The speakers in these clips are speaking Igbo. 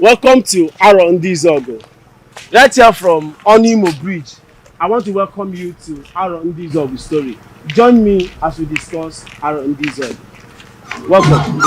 Welcome to Izuogu. Right here from Onimo Bridge, I want to welcome you to Izuogu story. Join me as we discuss Izuogu. Welcome.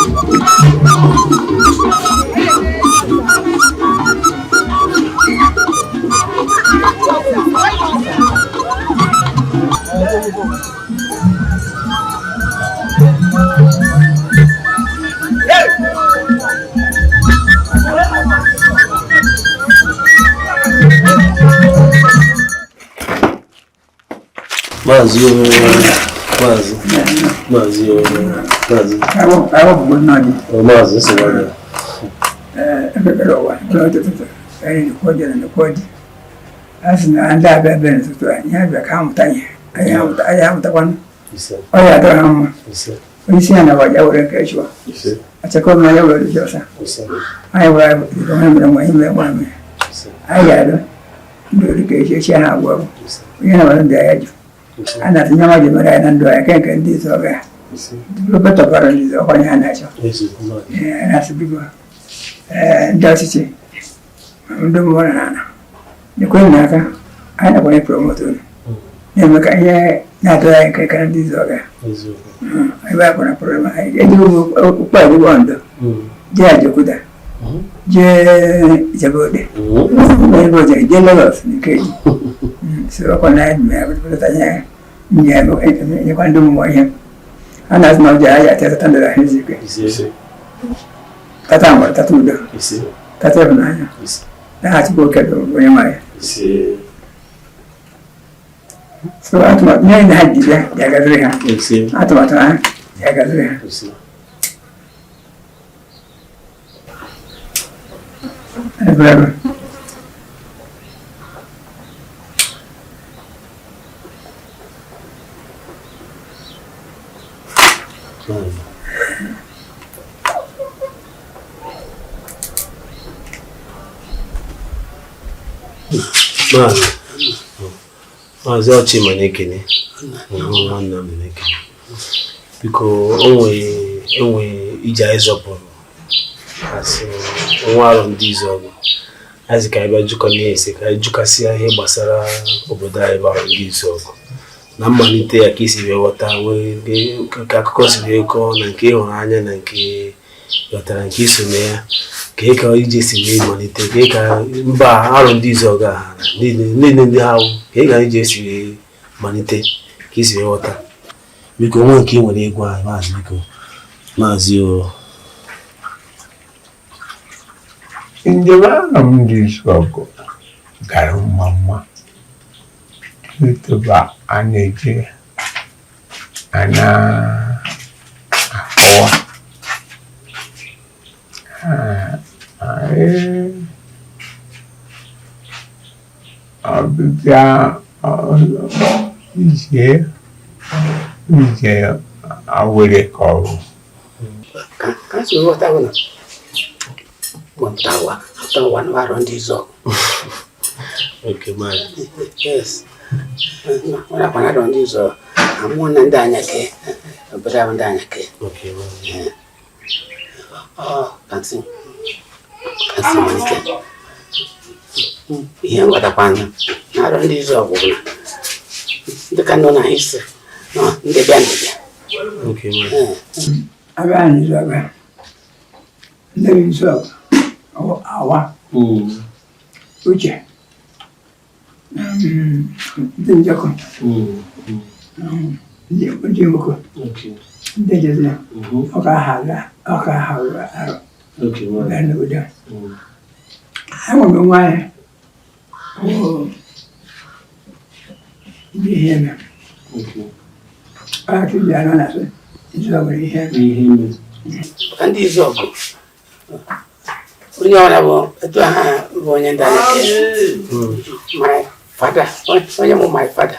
Mazi. I want good money. Mazi, so what? I the quad. As an under benefit to any other count. I am the one. Oh, I don't know. We see about your casual. At a corner, I will just. I will remember my I got do the case. Well, you know, the edge. And at the moment, I can't this over. The better part is over your nature. And that's a big one. That's it. I'm doing one. The queen, I don't want to promote it. Never can hear not like I can this over. I work on a program. I do quite wonder. Judge, you could. It's a good day. I was a jealous in the cage. So I can you can do more here. And as no judge, I tell under the music. Tatama, Tatuda. Tatabana. That's book at the so at what name had Jagaria. At what time? Jagaria. Brother. Mazi ọchị ma na-ekene nwanne m na-ekene biko onwe ije anyị zọpụrụ asị nwa arọ ndị Izuogu azị ka anyị bịa jụkọ n'ese ka anyị jụkasịa ihe gbasara obodo anyị bụ arọ ndị Izuogu na mmalite ya ka isi wee ghọta ka akụkọ si wee kọọ na nke ịhụnanya na nke ghọtara nke iso na ya ka ị ka ije si wee malite ka ị ka mba arọ ndị Izuogu ha niile ndị ha ka ị ga ije si wee malite ka isi wee ghọta biko onwe nke ị nwere egwu anyị maazị biko maazị o ndị arọ ndị Izuogu gara mma YouTuber a na-eji akọwa ọbịbịa ije awere ka ọrụ kasi wata wana tawa na arọ ndị Izuogu. Okay, man. Yes. Wana kwa arọ ndị Izuogu amụna ndị anya ke obodo ndị anya ke. Okay, man. Kansi manike. Ihe ngwata kwanza na arọ ndị Izuogu na ndị ka nọ na history no ndị bịa. Okay, man. Abana Izuogu. Ndị Izuogu. Awa. Uche. Njako. Njimoko. Okay. Ndejeze. Okahala aro. Okay, man. Bana uda. Hawo mwaye. Yehena. Okay. Aki jana na se. Izuogu yehena. Ndị Izuogu. Onye ọra bụ etu ha bụ onye ndị anya ke. My father. Onye mụ my father.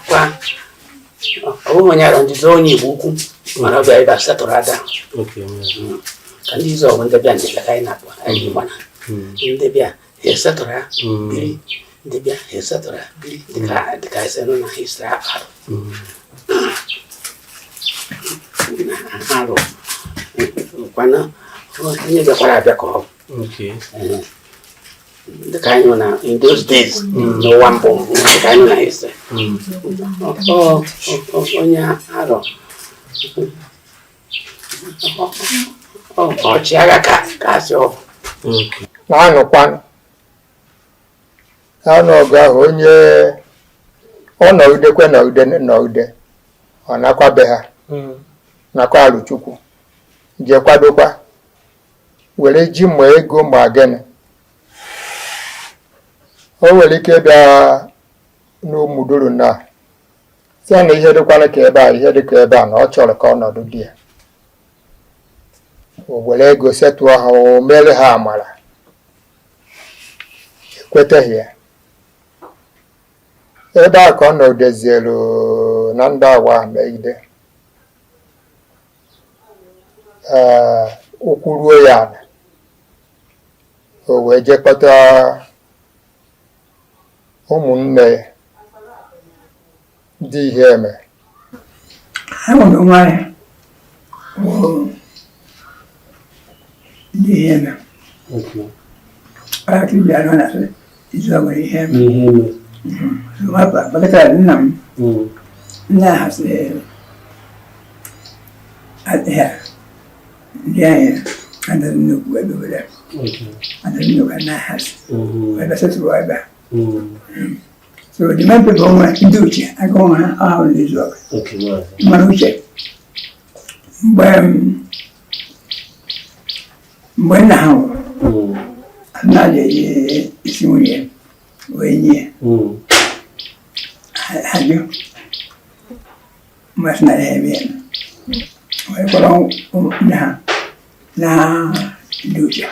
Kwa ọ onye arọ ndị Izuogu onye Igbo ukwu mana ọ bịa ebe asatọrọ ada. Okay, man. Ka ndị Izuogu ndị bịa ndị ka anyị na-akpọ anyị mana ndị bịa asatọrọ biri ndị bịa asatọrọ biri dịka ese nọ na history akparụ. Arọ kwana onye bịakwara abịa ka ọ dịka anyị nọ na in those days n'ụwa mbụ dịka anyị nọ na history onye arọ ọchịagha ka asị ọ na-anọkwanụ na-anọ ọgụ ahụ onye ọ nọgidekwe nọgide ọ nakwabe ha nakwa alụchukwu je kwadokwa were ji ma ego ma gịnị o nwere ike bịa n'ụmụduru na si na ihe dịkwana ka ebe a ihe dị ka ebe a na ọ chọrọ ka ọnọdụ dị ya o were ego setụọ ha o mere ha amara ekweteghị ya ebe a ka ọ nọdezielu na ndị agwa megide ụkwụ ruo ya ala o wee jekọta ụmụnne ya ndị ihe eme ha nwere onwe anyị ndị ihe eme ọya ka ibi anọ na Izuogu ihe eme bakatara nna m nna ha sị ya ndị anyị adịrị nnukwu ebe obodo adịrị nnukwu anaghị ha sị ebe setụrụ ebe a so the main people onwe ndị uche aga onwe ha ahụ ndị Izuogu mara uche mgbe nna ha nwụrụ anaghị eji isi nwunye wee nye ha jụ mmasị na ya eme ya wee kpọrọ nne ha na ndị uche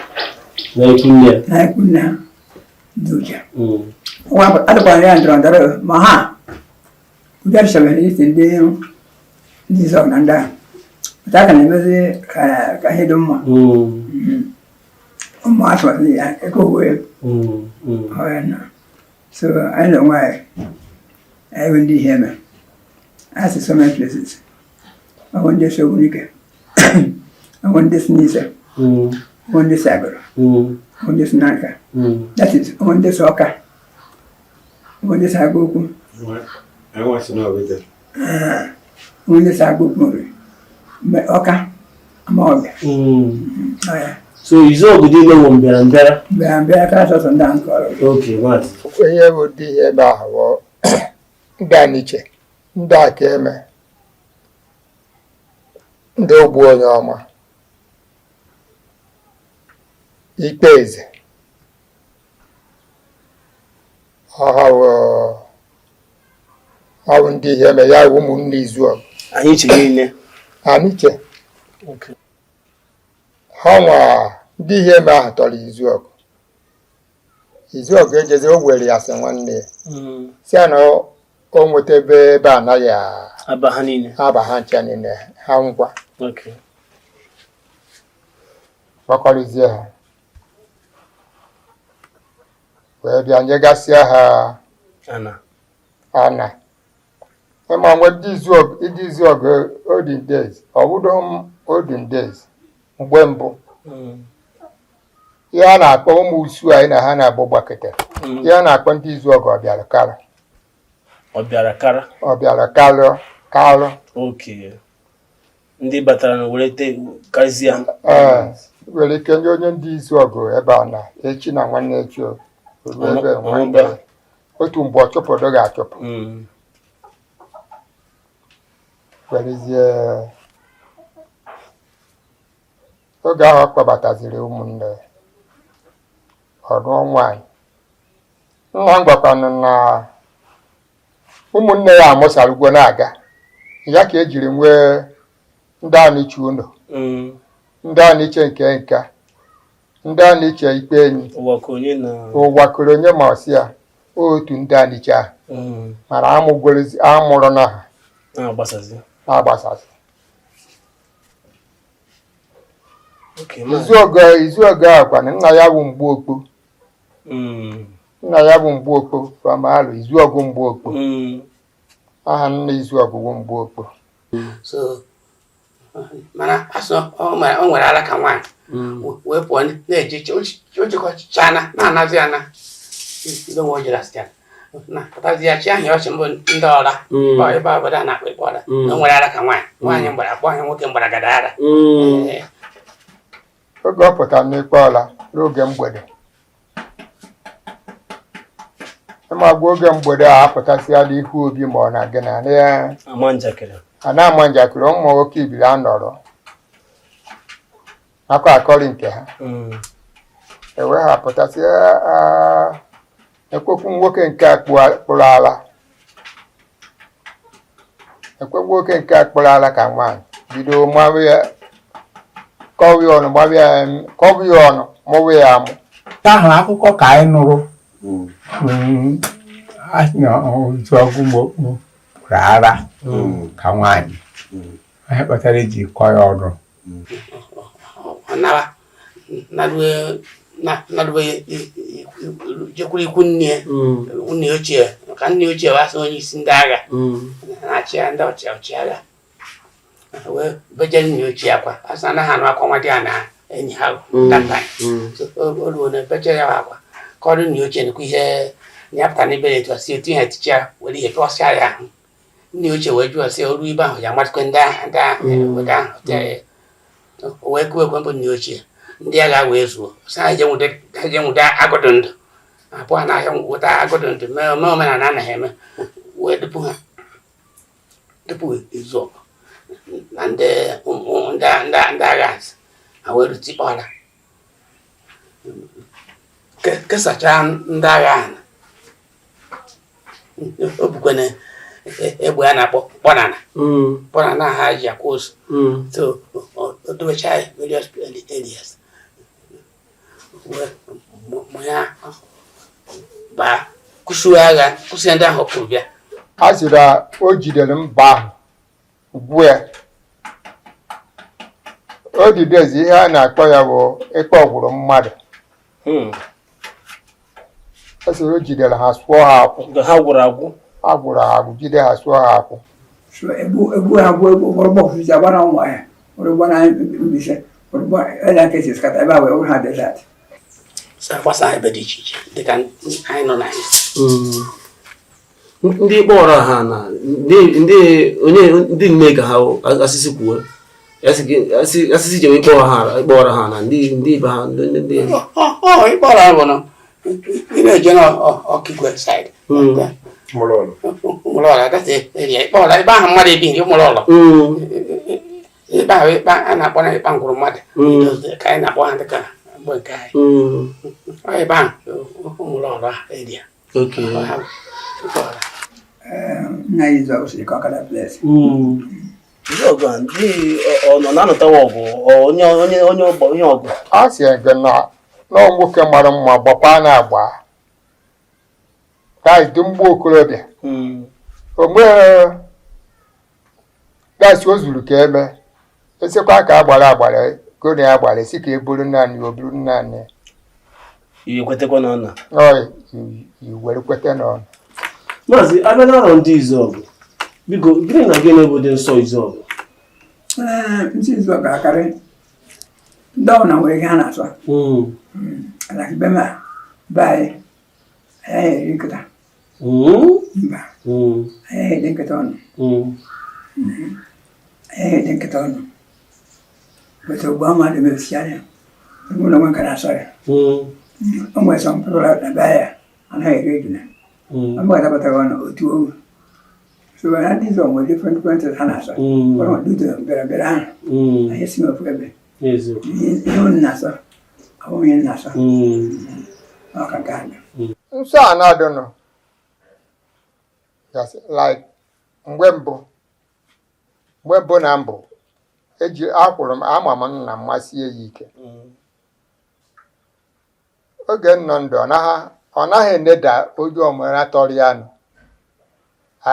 na-ekwu nne ha ndị uche adịkwara ya ndọrọ ndọrọ ma ha ụdị adịchabeghị n'isi ndị Izuogu na ndị ahụ pụta aka na-emezi ka ihe dị mma ụmụ asụsụ ya ekowe so anyị na onwe anyị bụ ndị ihe eme asị so many places ọwụ ndị si Ogbunike ọwụ ndị si n'Ise ọwụ ndị si Agụrụ ọwụ ndị si Nanka that is ọwụ ndị si Ọka ọwụ ndị si Agụukwu ọwụ ndị si Agụukwu nri Ọka Amaọbịa so Izuogu dị ile mbịara ka asọsọ ndị ahụ kọrọ ihe bụ dị ihe ebe ahụ ndị a n'iche ndị a ka eme ndị ogbu onye ọma ikpe eze ọhụ ndị ihe eme ya bụ ụmụnne Izuogu anyị che niile aniche ha nwa ndị ihe eme ahụ tọrọ Izuogu ejezi o were ya sị nwanne ya si ya na o nweta ebe anaghị aba ha ncha niile ha ngwa gbakọrịzie ha wee bịa nyegasịa ha ana ịma nwe ndị Izuogu olden days ọ bụdo olden days mgbe mbụ ihe a na-akpọ ụmụ usu anyị na ha na-agbụ gbakete ihe a na-akpọ ndị Izuogu ọbịara kalụ ndị batara na were karịsịa nwere ike nye onye ndị Izuogu ebe a na echi na nwanne echi ebe nwanne otu mgbe ọ chụpụrụ ga-achụpụ werezie oge ahụ ọ kpọbataziri ụmụnne ọdụ nwaanyị nna m gwakwanụ na ụmụnne ya amụsarugwo na-aga ya ka ejiri nwee ndị a n'iche ụlọ ndị a n'iche nke nka ndị a n'iche ikpe enyi ụwa kere onye ma ọsị ya otu ndị a n'iche ahụ mara amụrụ na ha na-agbasazi Izuogu ahụ kwana nna ya bụ Mgbuokpo from Alụ Izuogu Mgbuokpo aha nna Izuogu bụ Mgbuokpo so mana asọ o nwere ala ka nwaanyị wee pụọ na-eje ojikọchana na-anazi ana ibe nwe ojiri asịa na pụtazi ya chi ahụ ọchị mbụ ndị ọra ebe obodo a na-akpọ ịkpọ ọra na o nwere ala ka nwaanyị mgbara akpọ ahụ nwoke mgbara gada ara oge ọ pụtara n'ikpe ọla n'oge mgbede ịmagwa oge mgbede a apụtasịala ihu obi ma ọ na-agị na ya a na-ama njakịrị ụmụ nwoke ibili anọrọ akwa akọrị nke ha ewe ha pụtasị ekwekwu nwoke nke kpụrụ ala ekwekwu nwoke nke kpụrụ ala ka nwaanyị bido kọwa ya ọnụ mụwa ya amụ ahụ akụkọ ka anyị nụrụ Izuogu Igbo kpụrụ ara ka nwaanyị ihe kpatara eji kọ ya ọnụ jekwuru ikwu nne ochie ka nne ochie wasị onye isi ndị agha na-achị ya ndị ọchịagha wee bejere nne ochie akwa asị anaghị anụ akwa nwa dị ya na enyi ha oluo na bejere ya akwa kọrụ nne ochie nekwa ihe nyapụta n'ebere etu asị etu ihe ticha were ihe pịọsịa ya ahụ nne ochie wee jụọ sị oru ibe ahụ ya amatụkwe ndị obodo ahụ wee kwuo ekwe mbụ nne ochie ndị agha wee zuo sị ha je nwude agụdụ ndụ abụọ na-ahịa weta agụdụ ndụ mee omenala anaghị eme wee tupu Izuogu na ndị agha ha wee rutikpa ọla kesachaa ndị agha ahụ o bukwana egbe a na-akpọ kpọnana ha ji akwa ozu so o dobecha various areas ya baa kwụsịo agha kwụsịa ndị ahụ pụrụ bịa a sịrị o jidere mba ahụ ugbu ya o jidezi ihe a na-akpọ ya bụ ịkpọ ọgwụrụ mmadụ a sịrị o jidere ha sụọ ha akwụ ha gwụrụ agwụ jide ha sụọ ha akwụ egbu ha bụ ọgbọkụzi agbara ụmụ ya gbana mbise ele nkesi skata ebe a wee ha desert gbasa ebe dị iche iche dịka anyị nọ na ndị kpọrọ ha na ndị nne ka ha asịsị kwuo asịsị jewe ịkpọrọ ha na ndị ibe ha ndị ịkpọrọ ha bụ na ị na-eje n'ọkigwe side mụlọla gasị ịkpọrọ ebe ahụ mmadụ ebighị mụlọla ebe ahụ ịkpa a na-akpọ na ịkpa ngwụrụ mmadụ ka anyị na-akpọ ha dịka mgbe nke anyị ebe ahụ mụlọla eria nna Izuogu siri ka ọkada place Izuogu ndị ọ nọ na-anọtawa ọgụ onye ọgụ a sị ege na nwoke mara mma gbakwa na-agba dị mgbe okorobịa gasị o zuru ka eme esekwa ka agbara gona ya gbara esi ka e buru naanị o buru naanị ikwetekwa n'ọnụ iwere kweta n'ọnụ Maazị abịa n'arọ ndị Izuogu biko gịnị na gịnị bụ dị nsọ Izuogu ndị Izuogu akarị ndị ọbụla nwere ihe ha na-asọ alakibe ma be anyị eri nkịta mba anyị ede nkịta ọnụ bete ugbu a mmadụ mebisi anya ụlọ nwe nka na-asọ ya o nwere sọ mpụrụ na be ya anaghị eri ejuna ambatabataga ọnụ otu owu so na ndị Izuogu nwere different quantities ha na-asọ ọrụ duto bịara ahụ anyị si n'ofu ebe ihe unu na-asọ abụghị ihe na-asọ ọka nke ahụ nsọ a na-adịnụ like mgbe mbụ na mbụ akwụrụ m ama m nna mmasị ya ike oge nọ ndụ ọ naghị eneda oju ọmụra tọrọ ya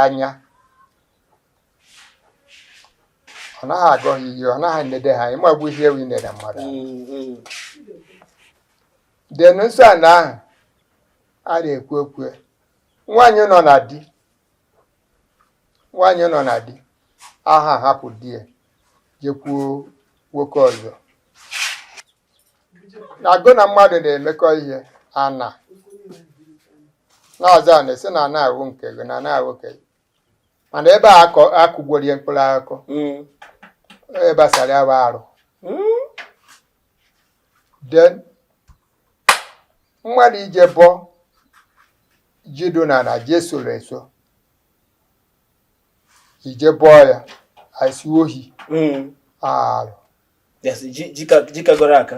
anya ọ naghị agọ ha iyi ọ naghị enede ha ịmagbu ihe ewu ineda mmadụ den nsọ a na ahụ a na-ekwu ekwe nwaanyị nọ na di aha hapụ di ya jekwuo nwoke ọzọ na-agụ na mmadụ na-emekọ ihe ana na-aza ana esi na ana-awụ nke gị na ana-awụ nke gị mana ebe a akụgworo ihe mkpụrụ akụkọ ebe asara ya bụ arụ then mmadụ ije bọ jido na jesoro eso ije bọọ ya asi ohi arụ jikagoro aka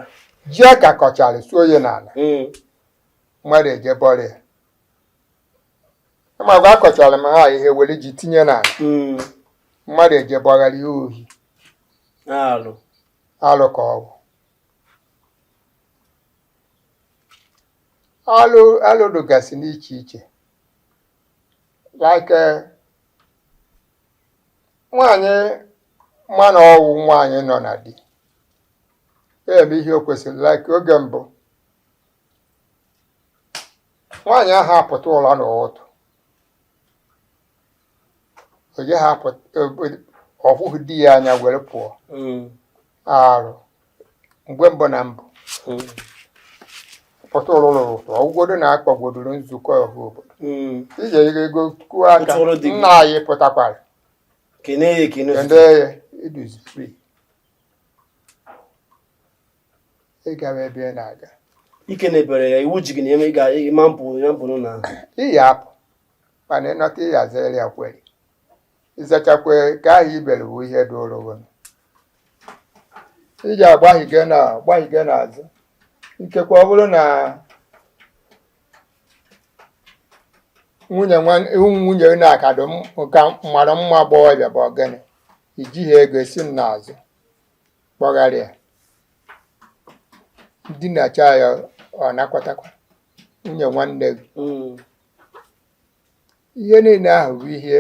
ji aka kọchara suo ya n'ala mmadụ eje bọrọ ya ma gwa akọchara m ha ihe were ji tinye n'ala mmadụ eje bọghara ihe ohi alụ ka ọ bụ alụ dụgasị n'iche iche like nwaanyị mana ọwụ nwaanyị nọ na di eme ihe o kwesịrị like oge mbụ nwaanyị ahụ apụta ụlọ n'ụtụ oje ha ọhụhụ di ya anya were pụọ arụ mgbe mbụ na mbụ pụta ụlọ n'ụtụ ọgwụgodo na-akpọgodoro nzukọ ọha obodo ije ego kwuo aka nna anyị pụtakwara kene ya iduzi free ịgawa ebe ị na-aga ike na-ebere ya iwu ji gị na-eme ịma mpụ na iyi apụ mana ịnọta ihe azere ya kwere ịzachakwe ka ahụ ibere bụ ihe dị ụlọ iji agbahige n'azụ ikekwe ọ bụrụ na nwunye na-akado ka mara mma agbọghọbịa bụ ọgịnị ijighị ego esi m n'azụ kpọgharịa dinacha ya ọ nakwatakwa nwunye nwanne gị ihe niile ahụ bụ ihe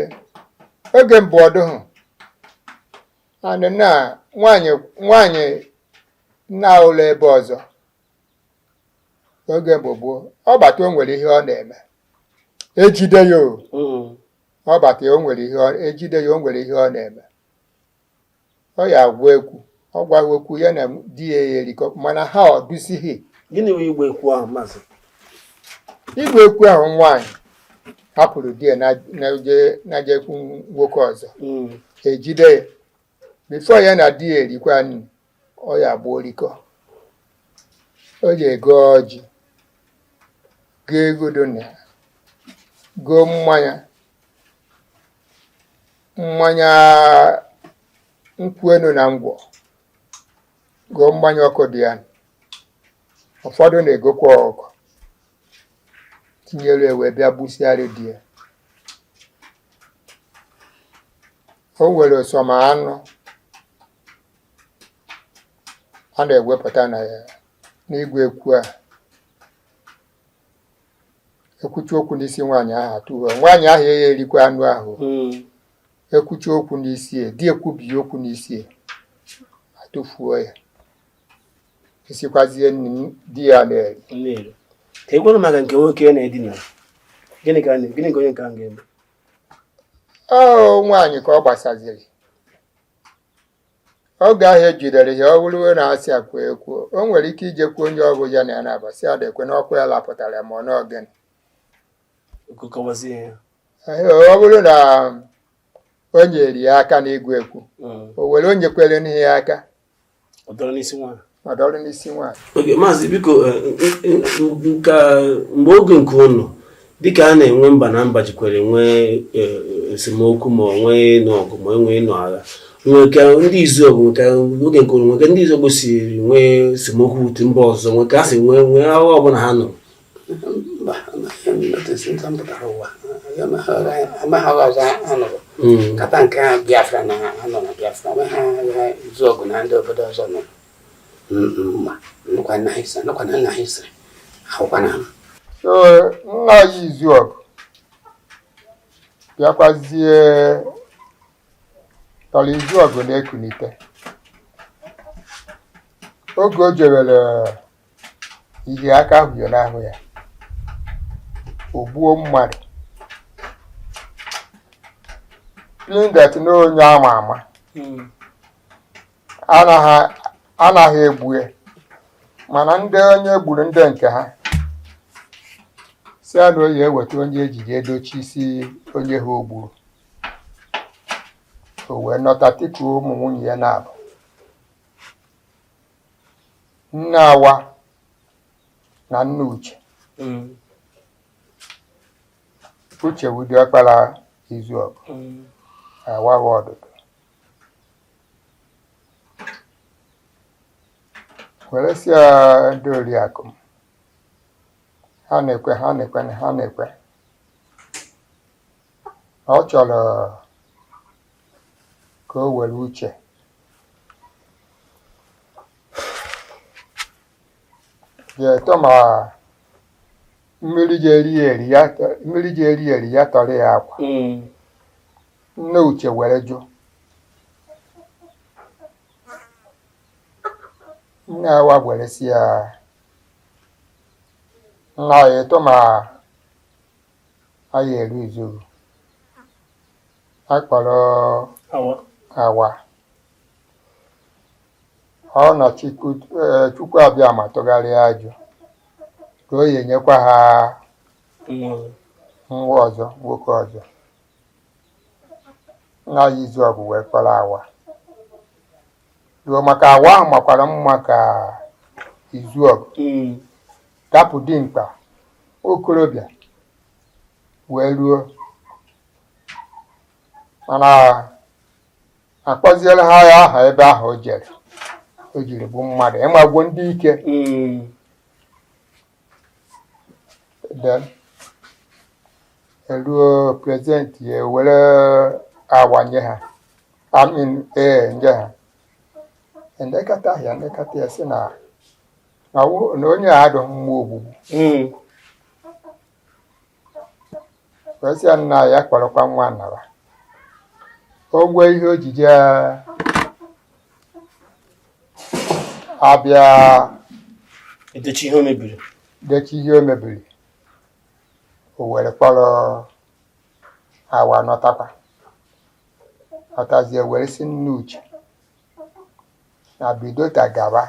oge mbụ ọdụhụ and na nwaanyị na ụlọ ebe ọzọ oge mbụ gboo ọ bata o nwere ihe ọ na-eme ejide ya ọ bata o nwere ihe ejide ya o nwere ihe ọ na-eme ọ ya agwa ekwu ọ gwaghị okwu ya na di ya erikọ mana ha ọ dusighi gịnị wee igwe ekwu ahụ maazị igwe ekwu ahụ nwaanyị hapụrụ di ya na-jekwu nwoke ọzọ ejide ya bifo ya na di ya erikwa nri ọ ya agba orikọ o ji ego ọjị go egodo na go mmanya nkwụ enu na ngwọ go mmanya ọkụ dị ya ụfọdụ na-egokwa ọkụ tinyere ewe bịa gbusịarị di ya o nwere osoma anụ a na-ewepụta na ya n'igwe ekwu a ekwuchi okwu n'isi nwaanyị ahụ atụghị nwaanyị ahụ ya erikwa anụ ahụ ekwuchi okwu n'isi di ekwubighị okwu n'isi atụfuo ya esikwazie di ya na-eri ka ekwere maka nke nwoke na-edina gịnị ka onye nke ahụ ga-eme nwaanyị ka ọ gbasaziri oge ahụ ejidere ya ọ bụrụ na asị akwa ekwu o nwere ike ijekwu onye ọbụ ya na ya na-abasị adekwe na ọkụ ya lapụtara ya ma ọ n'ogene ọ bụrụ na o nyere ya aka n'igwe ekwu o were onye kwere n'ihe ya aka ọ dọrọ n'isi nwaanyị oge maazị biko mgbe oge nke ụnụ dịka a na-enwe mba na mba jikwere nwee esemokwu ma ọ nwee ịnụ ọgụ ma enwee ịnụ agha nweke ndị Izuogu nke oge nke ụnụ nweke ndị Izuogu siri nwee esemokwu utu mba ọzọ nweke a sị nwee agha ọbụla ha nọ kata nke ha Biafra na anọ na Biafra nwe ha Izuogu na ndị obodo ọzọ nọ nnukwu nna ha isiri ahụkwana ha so nna ya Izuogu bịakwazie tọrọ Izuogu na-ekunite oge o jewere ihe aka hụyo n'ahụ ya o gbuo mmadụ being that na onye ama ama anaghị egbu ya mana ndị onye gburu ndị nke ha si anụ oyi eweta onye ejiji edochi isi onye ha ogburu o wee nọta tikuo ụmụ nwunye ya na-abụ nne Awa na nne Uche Uche wudi ọkpara Izuogu awawa ọdụdụ were si ndị oriakụ m ha na-ekwe ọ chọrọ ka o were Uche ga-eto ma mmiri ji eri eri ya tọrọ ya akwa nne Uche were jụ nne Awa were si ya nna ya eto ma anyị eru Izuogu akpọrọ Awa ọ na Chukwu abịa ma tụgharịa ajụ ka o nyekwa ha nwa ọzọ nwoke ọzọ nna ya Izuogu wee kpọrọ Awa ruo maka Awa ahụ makwara mma ka Izuogu dapụ dimkpa okorobịa wee ruo mana akpọziela ha ya aha ebe ahụ o jiri bụ mmadụ ịmagwo ndị ike eruo prezidenti ya were Awa nye ha nye ha ndekata ya si na onye a adụ mmụọ ogbugbu wee sị ya nna ya kpọrọkwa nwa nnara o nwee ihe ojije abịa edechi ihe o mebiri o were kpọrọ Awa nọtazie were si nne Uche na bido tagaba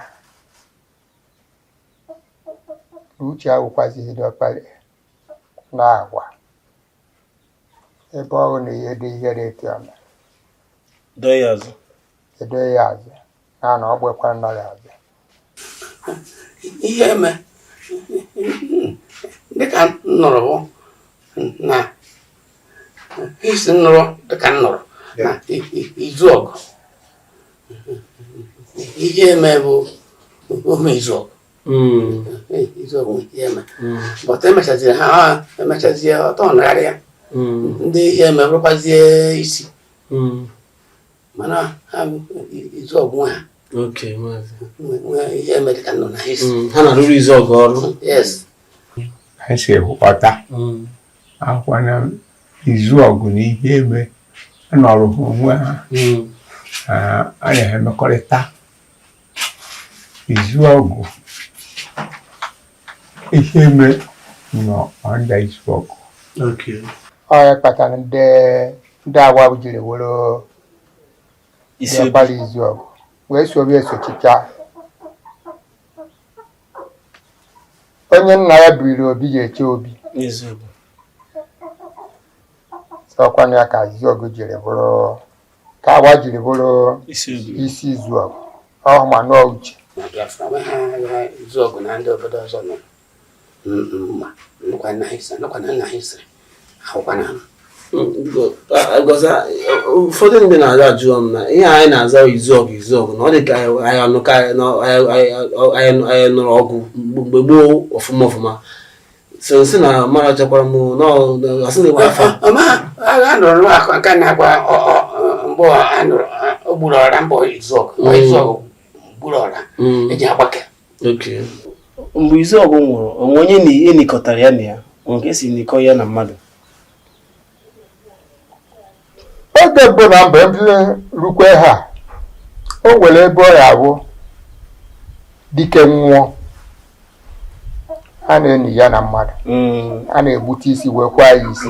Uche awụkwazighị ọkpara na Awa ebe ọ na ihe dị ihere eti ọma edo ya azụ na ọ gbekwa nọ ya azụ ihe eme dịka nnọrọ na isi nnọrọ dịka nnọrọ na Izuogu ihe eme bụ ome Izuogu ihe eme bọta emechazie ọtọ nagharị ya ndị ihe eme bụrụkwazie isi mana ha Izuogu ha ihe eme dịka nọ na isi ha na-arụrụ Izuogu ọrụ anyị si ghọta akwa na Izuogu na ihe eme nọrụ onwe ha a na-emekọrịta Izuogu ihe eme nọ ọnda Izuogu ọ ya kpatara ndị Awa jiri were ọkpara Izuogu wee sobe esochicha onye nna ya biri obi ga-eche obi ọkwana ya ka Izuogu jiri bụrụ ka Awa jiri bụrụ isi Izuogu ọhụ ma nọọ Uche Izuogu na ndị obodo ọzọ nọ nnukwu nna ha isiri ahụkwana ụfọdụ ndị na-aza ajụ m na ihe anyị na-aza Izuogu na ọ dị ka anyị nụrụ ọgụ mgbe gboo ọfụma so nsị na mara chekwara m asị na ekwe afa a nụrụ akụ nke na-agwa mbụ o gburu ọra mbụ Izuogu gburu ọra eji agbake mgbe Izuogu nwụrụ onwe onye enikọtara ya na ya nke si nikọ ya na mmadụ oge mbụ na mgbe ndị rukwe ha o nwere ebe ọ ya abụ dike nwụọ a na-eni ya na mmadụ a na-egbute isi wee kwa ya isi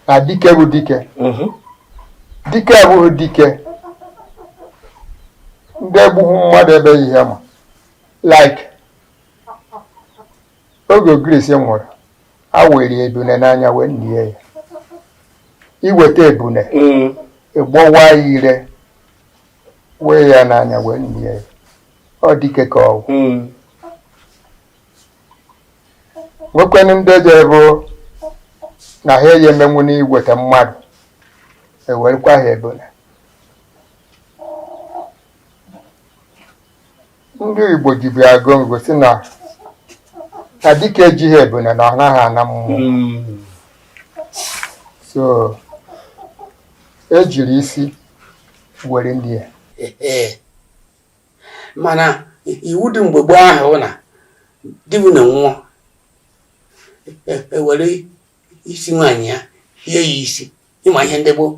na dike bụ dike dike abụghị dike ndị egbughu mmadụ ebe ihe ma like oge Grace nwụrụ a were ebune n'anya wee nie ya iweta ebune ịgbọwa ya ire wee ya n'anya wee nie ya ọ dike ka ọ nwekwenụ ndị jere bụ na ha eyi emenwu n'iweta mmadụ ewerekwa ha ebune ndị Igbo ji bịa agụ ngosi na dike ejighị ebune na ọ naghị ana mmụọ so ejiri isi were ndị ya mana iwu dị mgbe gboo ahụ na dibụ na nwụọ ewere isi nwaanyị ya hie ya isi ịma ihe ndị gboo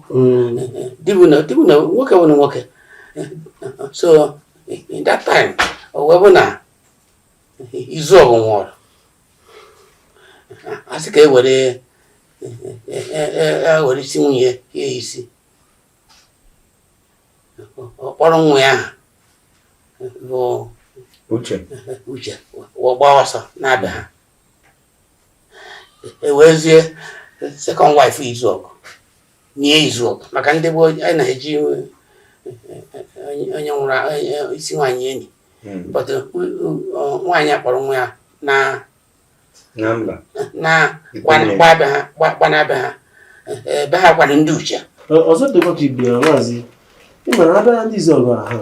dibụ na nwoke bụ na nwoke so in that time o wee bụ na Izuogu nwụrụ asị ka ewere isi nwunye hie ya isi kpọrọ nwa ya bụ Uche gbaa ọsọ na-abịa ha ewezie second wife Izuogu nye Izuogu maka ndị gboo anyị na-eji onye nwụrụ isi nwaanyị enyi but nwaanyị akpọrọ nwa ya na gbanabịa ha ebe ha kwara ndị uche ọzọ dịkwa ka ibe ya maazị ịmara abịara ndị Izuogu a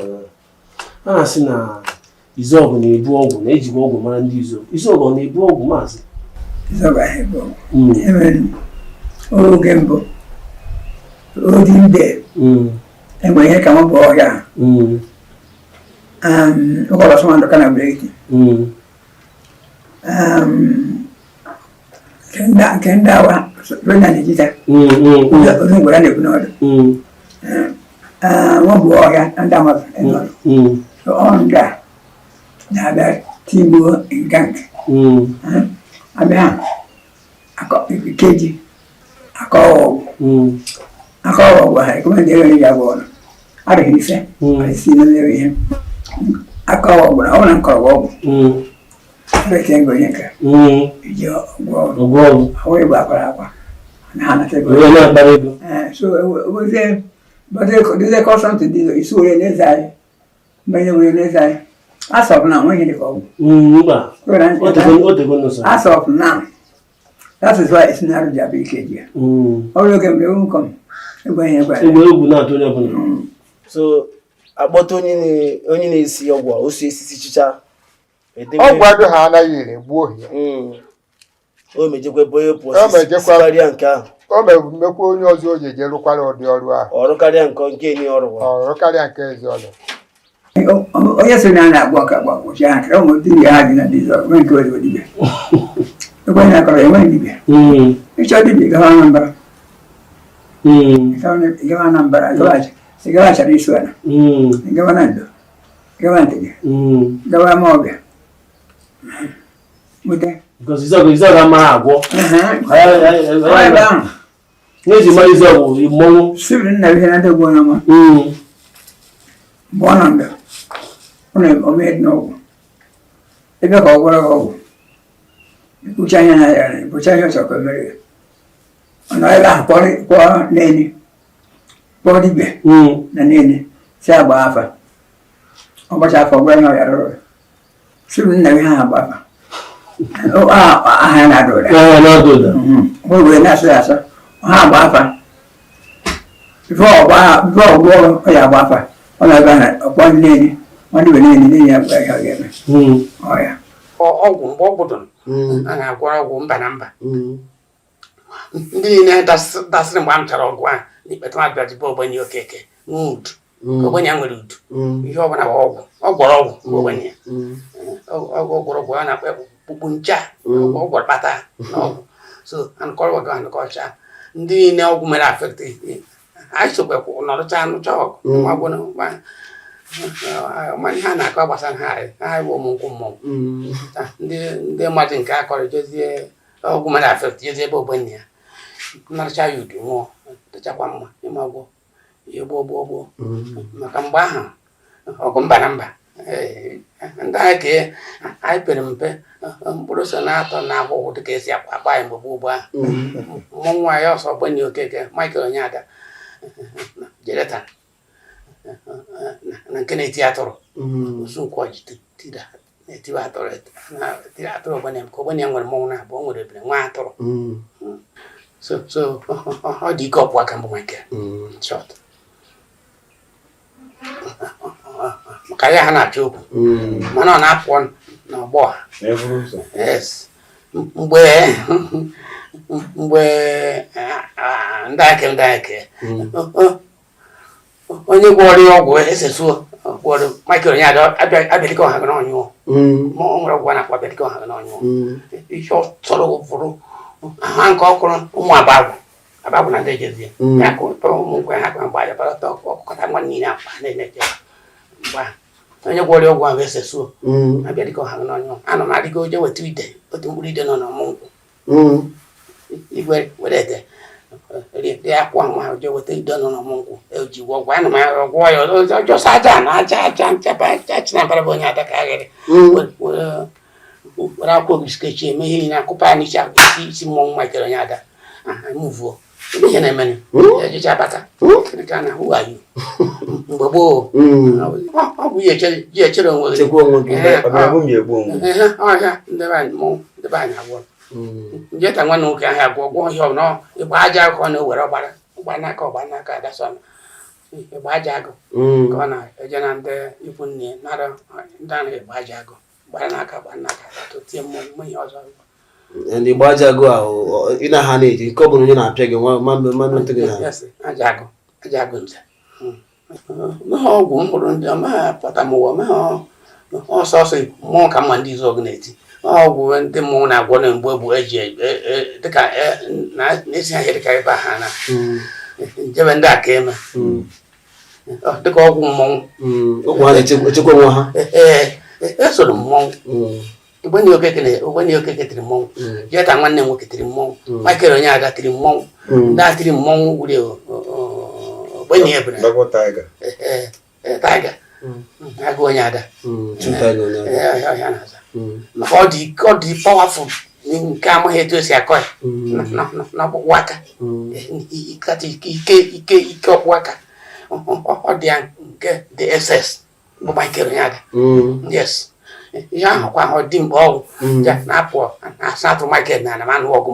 na-asị na Izuogu na-ebu ọgwụ na ejikwa ọgwụ mara ndị Izuogu ọ na-ebu ọgwụ maazị Izuogu ahụ oge mbụ odi mbe enwe ihe ka m bụ ọhịa ụkọlọ sọmandụ ka na breki nke ndị awa ronya na-ejita ozi ngwara na-ekwu n'ọdụ nwa bụ ọhịa ndị amadụ ọ ndị a na-abịa tigbuo gang abịa keji akọọgwụ ha ekwemendị ere ya bụ ọnụ adịghị ise isi n'ere ihe akọọgwụ na ọ na nkọrọ ọgwụ abịa ngo nye ka iji ọgwụ ọgwụ igbo akwara akwa na ha nata ego so obozie kọsọntị dị isi were n'eze anyị mbanye were n'eze anyị asọpụ na nweghị dịka ọgwụ asọpụ na that is why it's not a big idea. All of them will come. So about onye na-esi ọgwụ a osi esisi chicha ọgwụ adụ ha anaghị ere gbuo ya o mejekwe boye karịa nke ahụ o mekwa onye ọzọ o ji eje rụkwara ụdị ọrụ ahụ ọrụ karịa nke enyi ọrụ karịa nke ezi ọrụ onye sị na a na-agba ọka gbagwochi ha nke ụmụ ndị ha dị na Izuogu nke ozibo dibịa ekwenye akọrọ enweghị dibịa ịchọ dibịa gawa Anambra gawa Anambra gawa achara isu ala gawa na Ndo gawa Nteje gawa Amaọbịa mute Izuogu amaghị agwọ ebe ahụ n'eji mara Izuogu mmọnwụ sibiri nna ihe na ndị ogbo onye ọma mgbe ọ nọ Ndo ọ na-omehedi n'ọgwụ ebe ka ọ gwọrọ ọgwụ bụcha anya na ya bụcha anya ọsọ ka o mere ọ nọ ebe ahụ kpọọ n'eni kpọọ dibịa na n'eni si agba afa ọgbacha afọ gwa anya ọya rụrụ sibiri nna ihe ha agba afa aha na-ada ụda wee na-asụ ya asọ ha agba afa bifo ọgwụ ọ ya agba afa ọ na-ebe ha ọkpọ ndị n'eni nwanne ibe n'eni ya gwa ihe ọ ga-eme ọya ọgwụ mgbe ọ gwụdụrụ a na-agwọ ọgwụ mba na mba ndị niile dasịrị mgbe a mụchara ọgwụ a n'ikpeta mabịa jibe ogbenye okeke nwee udu ogbenye nwere udu ihe ọbụla bụ ọgwụ ọ gwọrọ ọgwụ mgbe ogbenye ọgwụrọgwụ a na-akpa kpukpu ncha ọgwụ kpata na ọgwụ so anụkọrọgwụ anụkọcha ndị niile ọgwụ mere afekti anyị sokwekwu nọrụcha anụcha ọgwụ ihe a na-akọ gbasara ha bụ ụmụ nkwụ mmọnwụ ndị mmadụ nke akọrọ jezie ọgwụ mere afekti jezie ebe ogbenye ya naracha ya udu nwụọ dịchakwa mma ịmagwọ ya gboo maka mgbe ahụ ọgụ mba na mba ndị anyị ka anyị pere mpe mkpụrụ so na-atọ na akwụkwọ dịka esi akpa anyị mgbe gboo ahụ mmọnwụ nwaanyị ọsọ Ogbenye Okeke Michael Onyada Jereta na nke na-eti atụrụ osu nkwọ ji na-etiwe atụrụ tiri atụrụ Ogbenye ka Ogbenye nwere mmọnwụ na abụọ nwere ebere nwa atụrụ so ọ dị ike ọpụ aka mbụ Michael short maka ya ha na-achọ okwu mana ọ na-apụ n'ọgbọ ha yes mgbe ndị ake onye gwọrọ ya ọgwụ esesuo gwọrọ Michael Onyada abịalike ọha gị n'ọnyụọ ma ọ nwere ọgwụ a na-akpọ abịalike ọha gị n'ọnyụọ ihe ọ chọrọ ụfọdụ aha nke ọkụrụ ụmụ abagwụ na ndị ejezie ya ka ụmụ nkwe ha kwa mgbe ajabalata ọkụkọta nwa niile akpa na-emeje mgbe onye gwọrọ ọgwụ ahụ esesuo abịalike ọha gị n'ọnyụọ anọ m adịgo oje weta ide otu mkpụrụ ide nọ n'ọmụ nkwụ igwe were ete dị akwụ ahụ ahụ je weta ide nọ n'ọmụ nkwụ eji ọgwụ anụ m ọgwụ ya ọjọsọ aja na aja nchaba chinabara bụ onye ada ka aghịrị were akwụkwọ ogisikechi eme ihe na akụpa ya n'isi isi mmọnwụ Michael Onyada mụvuo ebe ihe na-emenụ ejicha bata ka na who are you mgbe gboo ọ bụ ji echere onwe gị ọhịa ndebe anyị agwọ njeta nwanne nwoke ahụ agwọ ihe ọbụla ịgba aja agụ ọ na-ewere ọgba n'aka adasọ ịgba aja agụ ka ọ na-eje na ndị ikwu nne nara ndị anaghị ịgba aja agụ gbara n'aka tie mmụọ ihe ọzọ ndị gba aja agụ ahụ ị na ha na-eji nke ọ bụla onye na-apịa gị mmanụ ntị gị na aja agụ nze meha ọgwụ mkpụrụ ndị ọmaha pụta m ụwa meha ọsọsọ mmụọ ka mma ndị Izuogu na-eti ọgwụ ndị mmụọ na-agwọ na mgbe bụ eji dịka na-esi ahịa dịka ebe ha na njebe ndị aka eme dịka ọgwụ mmọnwụ echekwa nwa ha esoro mmọnwụ Ogbenye Okeke tiri mmọnwụ Jeta nwanne nwoke tiri mmọnwụ Michael Onyada tiri mmọnwụ ndị a tiri mmọnwụ wuri Ogbenye ebere Tiger agụ Onyada ọhịa na-aza maka ọ dị powerful nke amaghị etu esi akọ ya n'ọkpụkpụ aka ike ọkpụ aka ọ dị ya nke the SS bụ Michael Onyada yes ihe ahụ kwa ọ dị mgbe ọgwụ na-apụ na-asatụ Michael na anụ ọgụ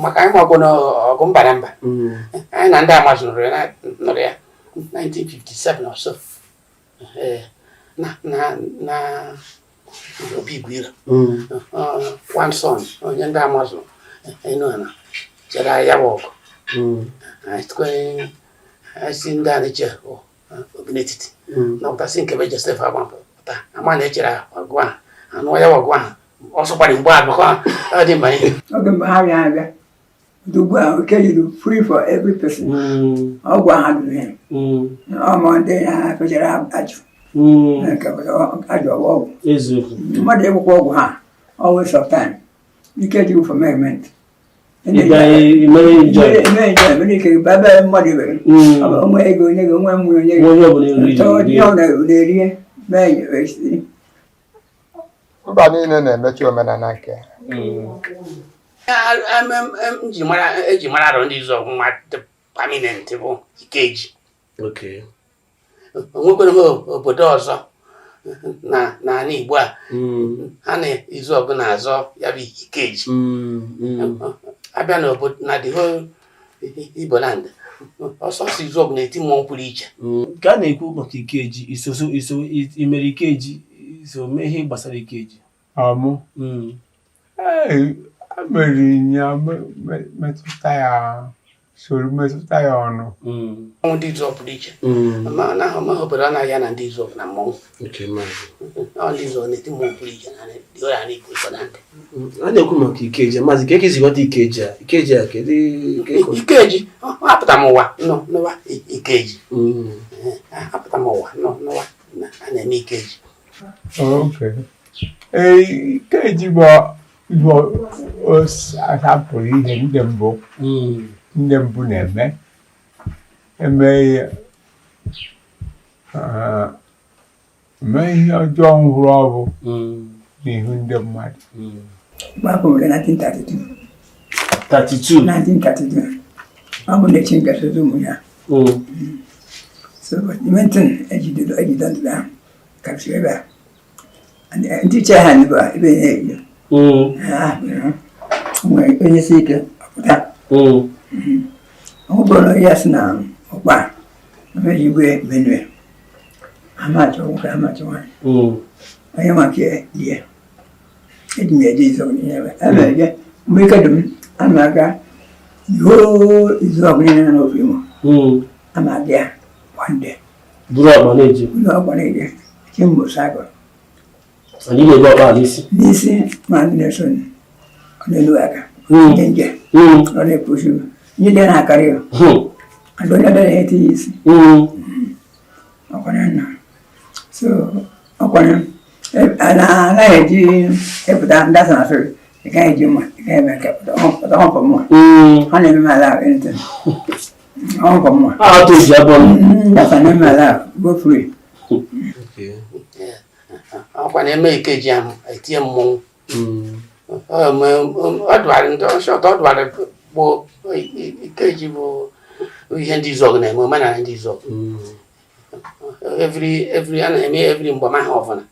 maka anyị ọgụ n'ọgụ mba na mba anyị na ndị Amazon nụrụ ya 1957 or so na Obi Igbo one son onye ndị Amazon na chere ya bụ ọgụ si ndị a na-eche obi n'etiti n'ọpụtasị nke be Joseph agbapụta ama na-echere ọgụ ahụ anụ ya ọgụ ahụ ọsọ gbara mgbe abụọ ọ dị mma ihe oge mgbe ha bịa abịa ugbu a oke yiri free for every person ọgwụ ahụ dụrụ ya ọma ndị na-apechara ajụ ajụ ọgwụ mmadụ ịgwụkwa ọgwụ ha always of time ike ji for merriment mere ike ebe mmadụ ibere onwe ego onye gị onwe mmiri onye gị na-erie mee mba niile na-emechi omenala nke eji mara arụ ndị Izuogu nwa permanent bụ Ikeji onwekwere obodo ọzọ n'ala Igbo a ha na Izuogu na-azọ ya bụ Ikeji abịa na the whole Igbo land ọsọsọ Izuogu na-eti mmụọ pụrụ iche ka a na-ekwu maka Ikeji iso imere Ikeji iso mee ihe gbasara Ikeji amụ mere ya metụta ya soro metụta ya ọnụ mmọnwụ ndị Izuogu pụrụ iche ma obodo a na-ahịa na ndị Izuogu na mmọnwụ ndị Izuogu na-eti mmụọ pụrụ iche a na-ekwu maka Ikeji maazị ka eke si ghọta Ikeji a kedu Ikeji apụta m ụwa n'ụwa Ikeji apụta m ụwa n'ụwa a na-eme Ikeji Ikeji bụ asapụrụ ihe ndị mbụ na-eme mee ihe ọjọọ m hụrụ ọbụ n'ihu ndị mmadụ. Gbapụ mgbe 1932. 32. 1932. Ọ bụ na echi ngasịrị ụmụ ya. So, dimentin ejidere ndụda ahụ kapsịrị ebe a. Ndị iche ha n'ebe a ebe na-eyi. Nwere onye si ike ọpụta. Ọ bụrụ ya si na ọkpa ebe igwe Benue. Amachi nwoke amachi nwanyị. Onye maka die. Eji m eje Izuogu n'ebe. Ebe eje mgbe ike dum ama aga Izuogu niile na n'ofe Imo. Ama aga one day. Buru ọkpa na-eji. Buru ọkpa na-eje. Chimbo sago. Anyị na-ebu ọkpa n'isi. N'isi ma ndị na-eso ọ na-elu aka. Nye nje. Ọ na-epusu. Nye dị na-akarị ya. Adonye dara eti isi. Ọkwana nna. So, ọkwana anaghị epụta ndị asa na-asịrị. Ị gaghị eji mma. Ị gaghị eme nke pụta ọmụpụ mma. Ọ na-eme m ala anything. Ọmụpụ mma. Atụ ji abụọ. Ndị asa na-eme ala go free. Ọkwana eme ikeji ahụ etinye mmọnwụ. Ọ dụwarị ndị ọchọtọ ọ dụwarị bụ ikeji bụ ihe ndị Izuogu na-eme omenala ndị Izuogu. Every a na-eme every mgbama ha ọbụla.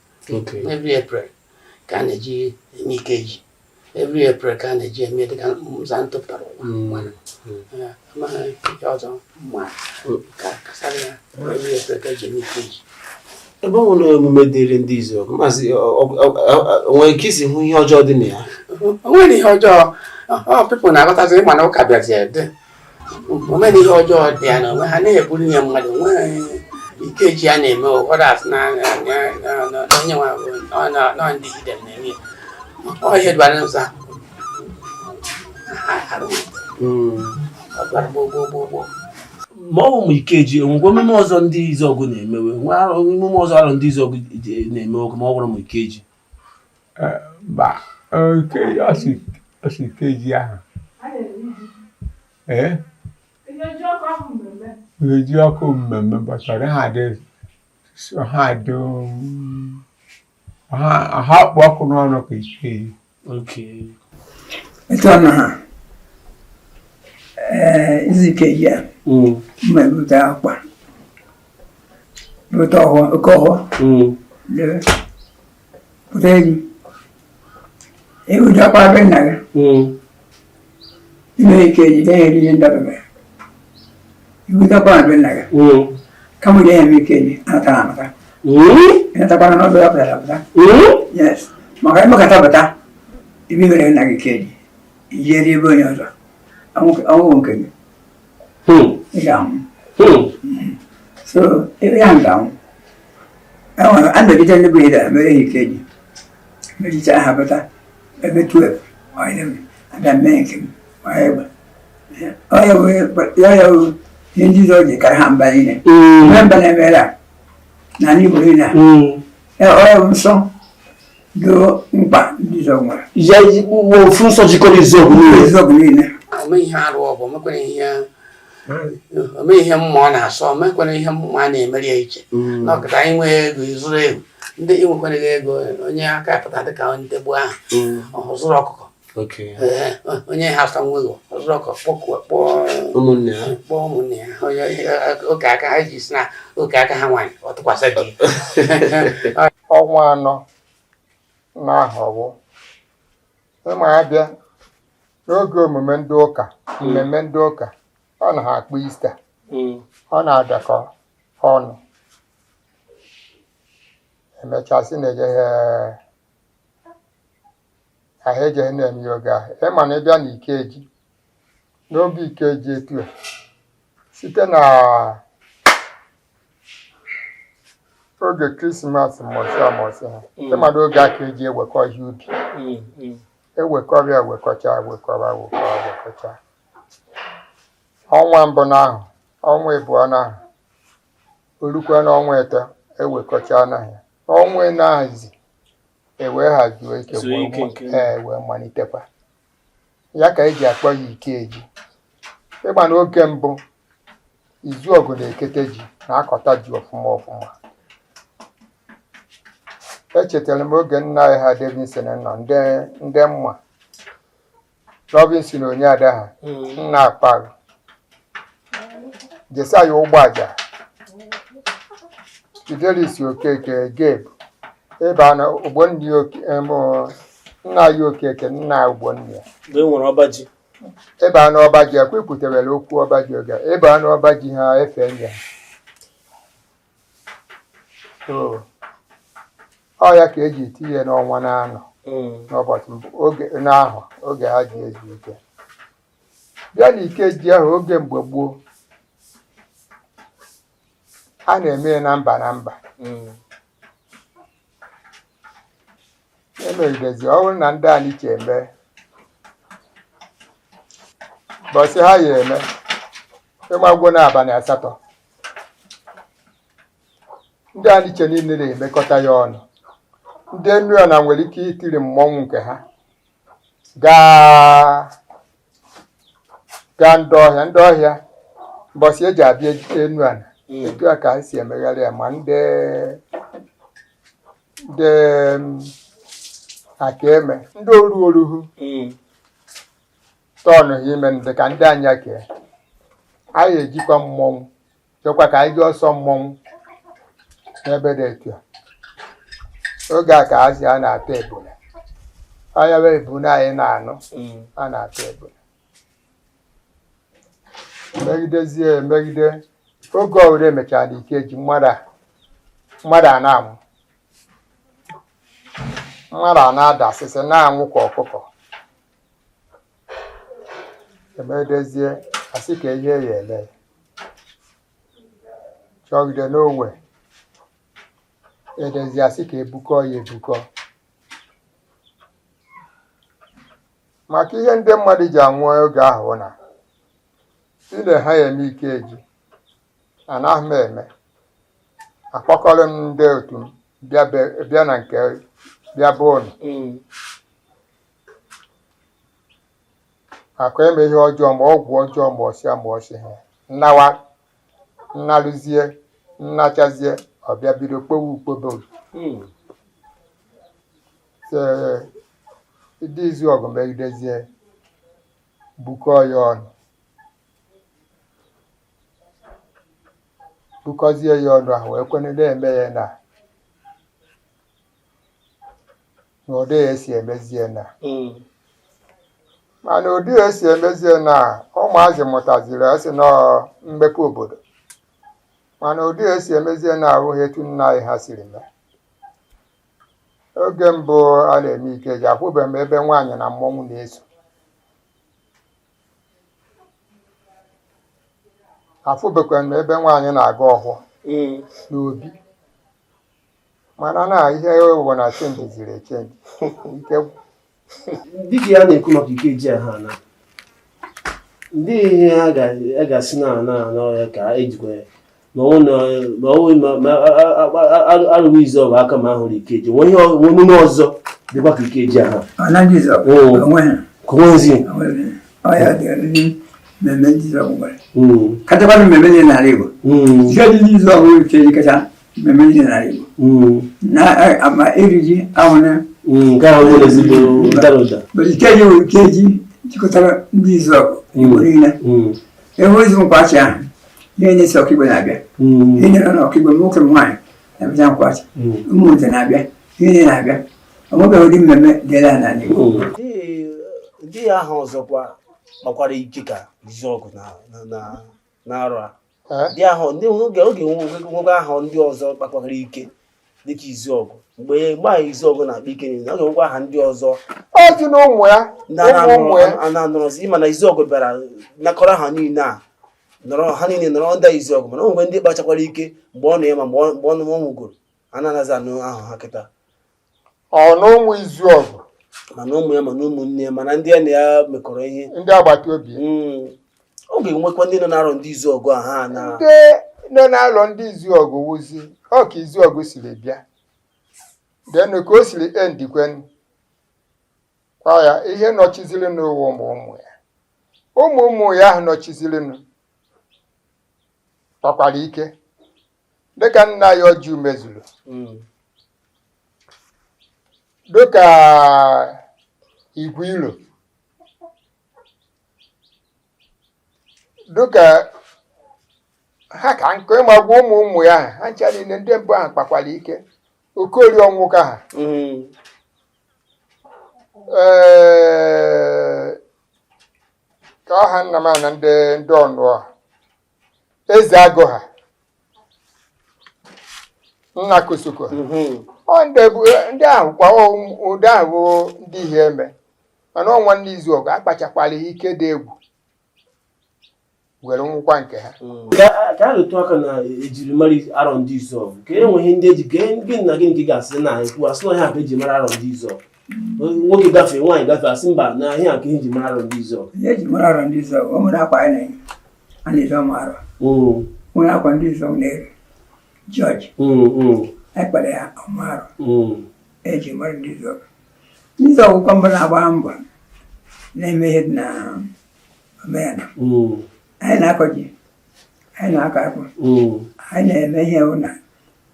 Every April ka a na-eji eme ikeji. Every April ka a na-eji eme dịka nza ntụpụtara ụwa. Amaghị ihe ọzọ mma ka kasara ya every April ka eji eme ikeji. Ebe ọ nwere emume dịrị ndị Izuogu, maazị onwere ike isi hụ ihe ọjọọ dị na ya? O nwere ihe ọjọọ. People na-aghọtazi ịma na ụka bịazi ede. O nwere ihe ọjọọ dị ya na onwe ha na-eburu ihe mmadụ. Nwere ikeji a na-eme ụfọdụ asị na onye nwa ndị hidden na-eme ọ ihe dụbara n'ụzọ ma ọ bụ ikeji enwekwa emume ọzọ ndị Izuogu na-emewe emume ọzọ arọ ndị Izuogu na-emewe ma ọ bụrụ ma ikeji ọsị ikeji ahụ eji ọkụ mmemme gbasara ha kpụ ọkụ n'ọnụ ka ikeji. Etu ọ na ha izu ikeji a mma ebute akpa bute oke ọhụọ pụta eji ebuji akpa be nna gị ime ikeji ga-eri ihe ndabere ibute akpa be nna gị kama ga eme ikeji anatara amata ịnatakwara n'ọdụ ya pụtara apụta. Yes, maka emekata pụta ibi mere nna gị ikeji ijeri ebe onye ọzọ ọnwụ nke gị ị ga-anwụ. So ebe ya ga-anwụ a na-ebite ndị bụ ihe mere ha ikeji mechicha ha pụta ebe 12 abịa mee nke m ya wụ ihe ndị Izuogu ji karị ha mba niile mee mba na-emere a na Igbo niile a ọ nsọ do mkpa ndị Izuogu nwere. Ya ofu nsọ jikọrọ Izuogu niile. Ome ihe arụ ọ bụ ome ihe mmụọ ọ na-asọ omekwere ihe mmụọ a na-emeri ya iche n'ọkụta anyị nwee ego ịzụrụ egwu ndị inwekwereghị ego onye aka pụta dịka ndị gboo ahụ ọ zụrụ ọkụkọ onye ha asa nwa ego ọ zụrụ ọkụkọ kpọọ ụmụnne ya oke aka ha ji si na oke aka ha nwaanyị ọ tụkwasị dị ọnwa anọ n'ahụ ọwụ ịma abịa n'oge omume ndị ụka mmemme ndị ụka ọ na ha akpụ Ista ọ na-adakọ ọnụ emechasị na-eje ha ejeghị na-eme oge ahụ ịma na ịbịa na Ikeji n'oge Ikeji etu site na oge Krismas mọsị ha ịma na oge aka eji ewekọ ihe ubi ewekọrịa ewekọcha ọnwa mbụ n'ahụ ọnwa ịbụọ n'ahụ olukwa n'ọnwa ịtọ ewekọcha n'ahịa ọnwa n'ahazi ewee hazuo ike wee malitekwa ya ka eji akpọ ya Ikeji ịgba n'oge mbụ Izuogu na-ekete ji na-akọta ji ọfụma ọfụma. Echetara m oge nna anyị ha Davidson nọ ndị mma Robinson onye ada ha nna akparụ jesa ya ụgbọ aja Fidelis Okeke Gabe ebe na Ogbonni nna ya Okeke nna Ogbonni ya ebe a n'ọba ji akwa ekwuterela okwu ọba ji oge ebe a n'ọba ji ha efe nye ọ ya ka eji etinye n'ọnwa na-anọ n'ụbọchị oge n'ahụ oge ha ji ezu ike bịa na Ikeji ahụ oge mgbe gboo a na-eme na mba emerigezi ọ bụrụ na ndị anyị che eme bọsị ha ya eme ịgbagwo n'abalị 8 ndị anyị che niile na-emekọta ya ọnụ. Ndị Enuana nwere ike itiri mmọnwụ nke ha gaa ndị ọhịa mbọsị eji abịa Enuana etu a ka ha si emegharị ya ma ndị Akaeme ndị oruhu tọnụ ha ime ndị ka ndị anya kee anyị ejikwa mmọnwụ chekwa ka anyị dị ọsọ mmọnwụ n'ebe dị etu a. Oge a ka azị a na-ata ebule anya bụ ebule anyị na-anụ a na-ata ebule megidezie emegide oge ọbụla emechara na Ikeji mmadụ a na-anwụ mmadụ a na-adasịsị na-anwụ ka ọkụkọ emegidezie asị ka ihe ya ele chọgide n'onwe edezi asị ka ebukọ ya ebukọ maka ihe ndị mmadụ ji anwụ oge ahụ na ile ha eme Ikeji anaghị m eme akpọkọrọ m ndị otu m bịa na nke bịa bụ ụlọ akụ eme ihe ọjọọ ma ọgwụ ọjọọ ma ọsị ha nnarụzie nnachazie ọbịa bido kpowe ukpobe ndị Izuogu megidezie bukọọ ya ọnụ bukọzie ya ọnụ ahụ wee kwene na-eme ya na ụdị ya esi emezie na mana ụdị ya esi emezie na ụmụazị mụtaziri esi na mmepe obodo mana ụdị esi emezie na-ahụghị etu nna anyị ha siri mee. Oge mbụ a na-eme Ikeji akwụbeghị m ebe nwaanyị na mmọnwụ na-eso afụbekwa m ebe nwaanyị na-aga ọhụụ n'obi mana na ihe ụwa na chenji ziri echenji ike dịka ya na-ekwu maka Ikeji a ha na ndị ihe ha ga-asị na ọya ka ejikwa arụghị Izuogu aka ma ahụrụ Ikeji nwe omume ọzọ dịkwa ka Ikeji ha katakwana mmemme dị n'ala Igbo ihe dị n'Izuogu Ikeji kacha mmemme dị n'ala Igbo na ma iri ji ahụna Ikeji bụ Ikeji jikọtara ndị Izuogu Igbo niile ebe ozi nkwachi ahụ ihe na-esi ọkaigbo na-abịa ihe nyere na ọkaigbo nwoke m nwaanyị na-abịa nkwachi ụmụ nze na-abịa ihe na-abịa ọnwebeghị ụdị mmemme dịla n'ala Igbo. Ndị ahụ ọzọkwa gbakwara ike ka Izuogu na-arụ a ndị ahụ ndị oge nwoke ahụ ndị ọzọ gbakwara ike dịka Izuogu mgbe Izuogu na-akpa ike niile oge nwekwa aha ndị ọzọ otu na ụmụ ya na-anọrọzi ịma na Izuogu bịara nakọrọ ha niile a ha niile nọrọ ndị Izuogu mana onwe ndị kpachakwara ike mgbe ọ nọ ya ma mgbe ọ nwụgoro a na-anaghị anụ ahụ ha kịta ọ na ụmụ Izuogu mana ụmụ ya mana ụmụnne ya mana ndị ya na ya mekọrọ ihe ndị agbata obi ọ ga-enwekwa ndị nọ na-arọ ndị Izuogu a ha na ndị nọ na-alọ ndị Izuogu wuzi ọ ka Izuogu siri bịa denu ka o siri endikwen kwa ya ihe nọchiziri n'ụwa ụmụ ya ụmụ ya ahụ nọchizirinụ kpakwara ike dịka nna ya ọjị mezuru dịka igwe ilo dịka ha ka nkụ ịmagwa ụmụ ya ha ncha niile ndị mbụ ahụ kpakwara ike Okorie ọnwụka ha ka ọha nna m na ndị ọnụ eze agụ ha nna Kosoko ndị ahụ kwa ụdị ahụ ndị ihe eme mana ọnwa ndị Izuogu akpachakwala ike dị egwu were nwụkwa nke ha ka a rụtụ aka na ejirimara arọ ndị Izuogu ka enweghị ndị eji gị na gị nke ga-asị na ekwu asị na ọhịa ka eji mara arọ ndị Izuogu nwoke gafee nwaanyị gafee asị mba na ahịa ka eji mara arọ ndị Izuogu eji mara arọ ndị Izuogu o nwere akwa anyị a na-edo m arọ nwere akwa ndị Izuogu na-eri George anyị kpara ya ọmarụ eji mara ndị Izuogu ndị Izuogu kwa mbụ na-agba mbọ na-eme ihe dị na omenala anyị na-akọ ji anyị na-akọ akpụ anyị na-eme ihe na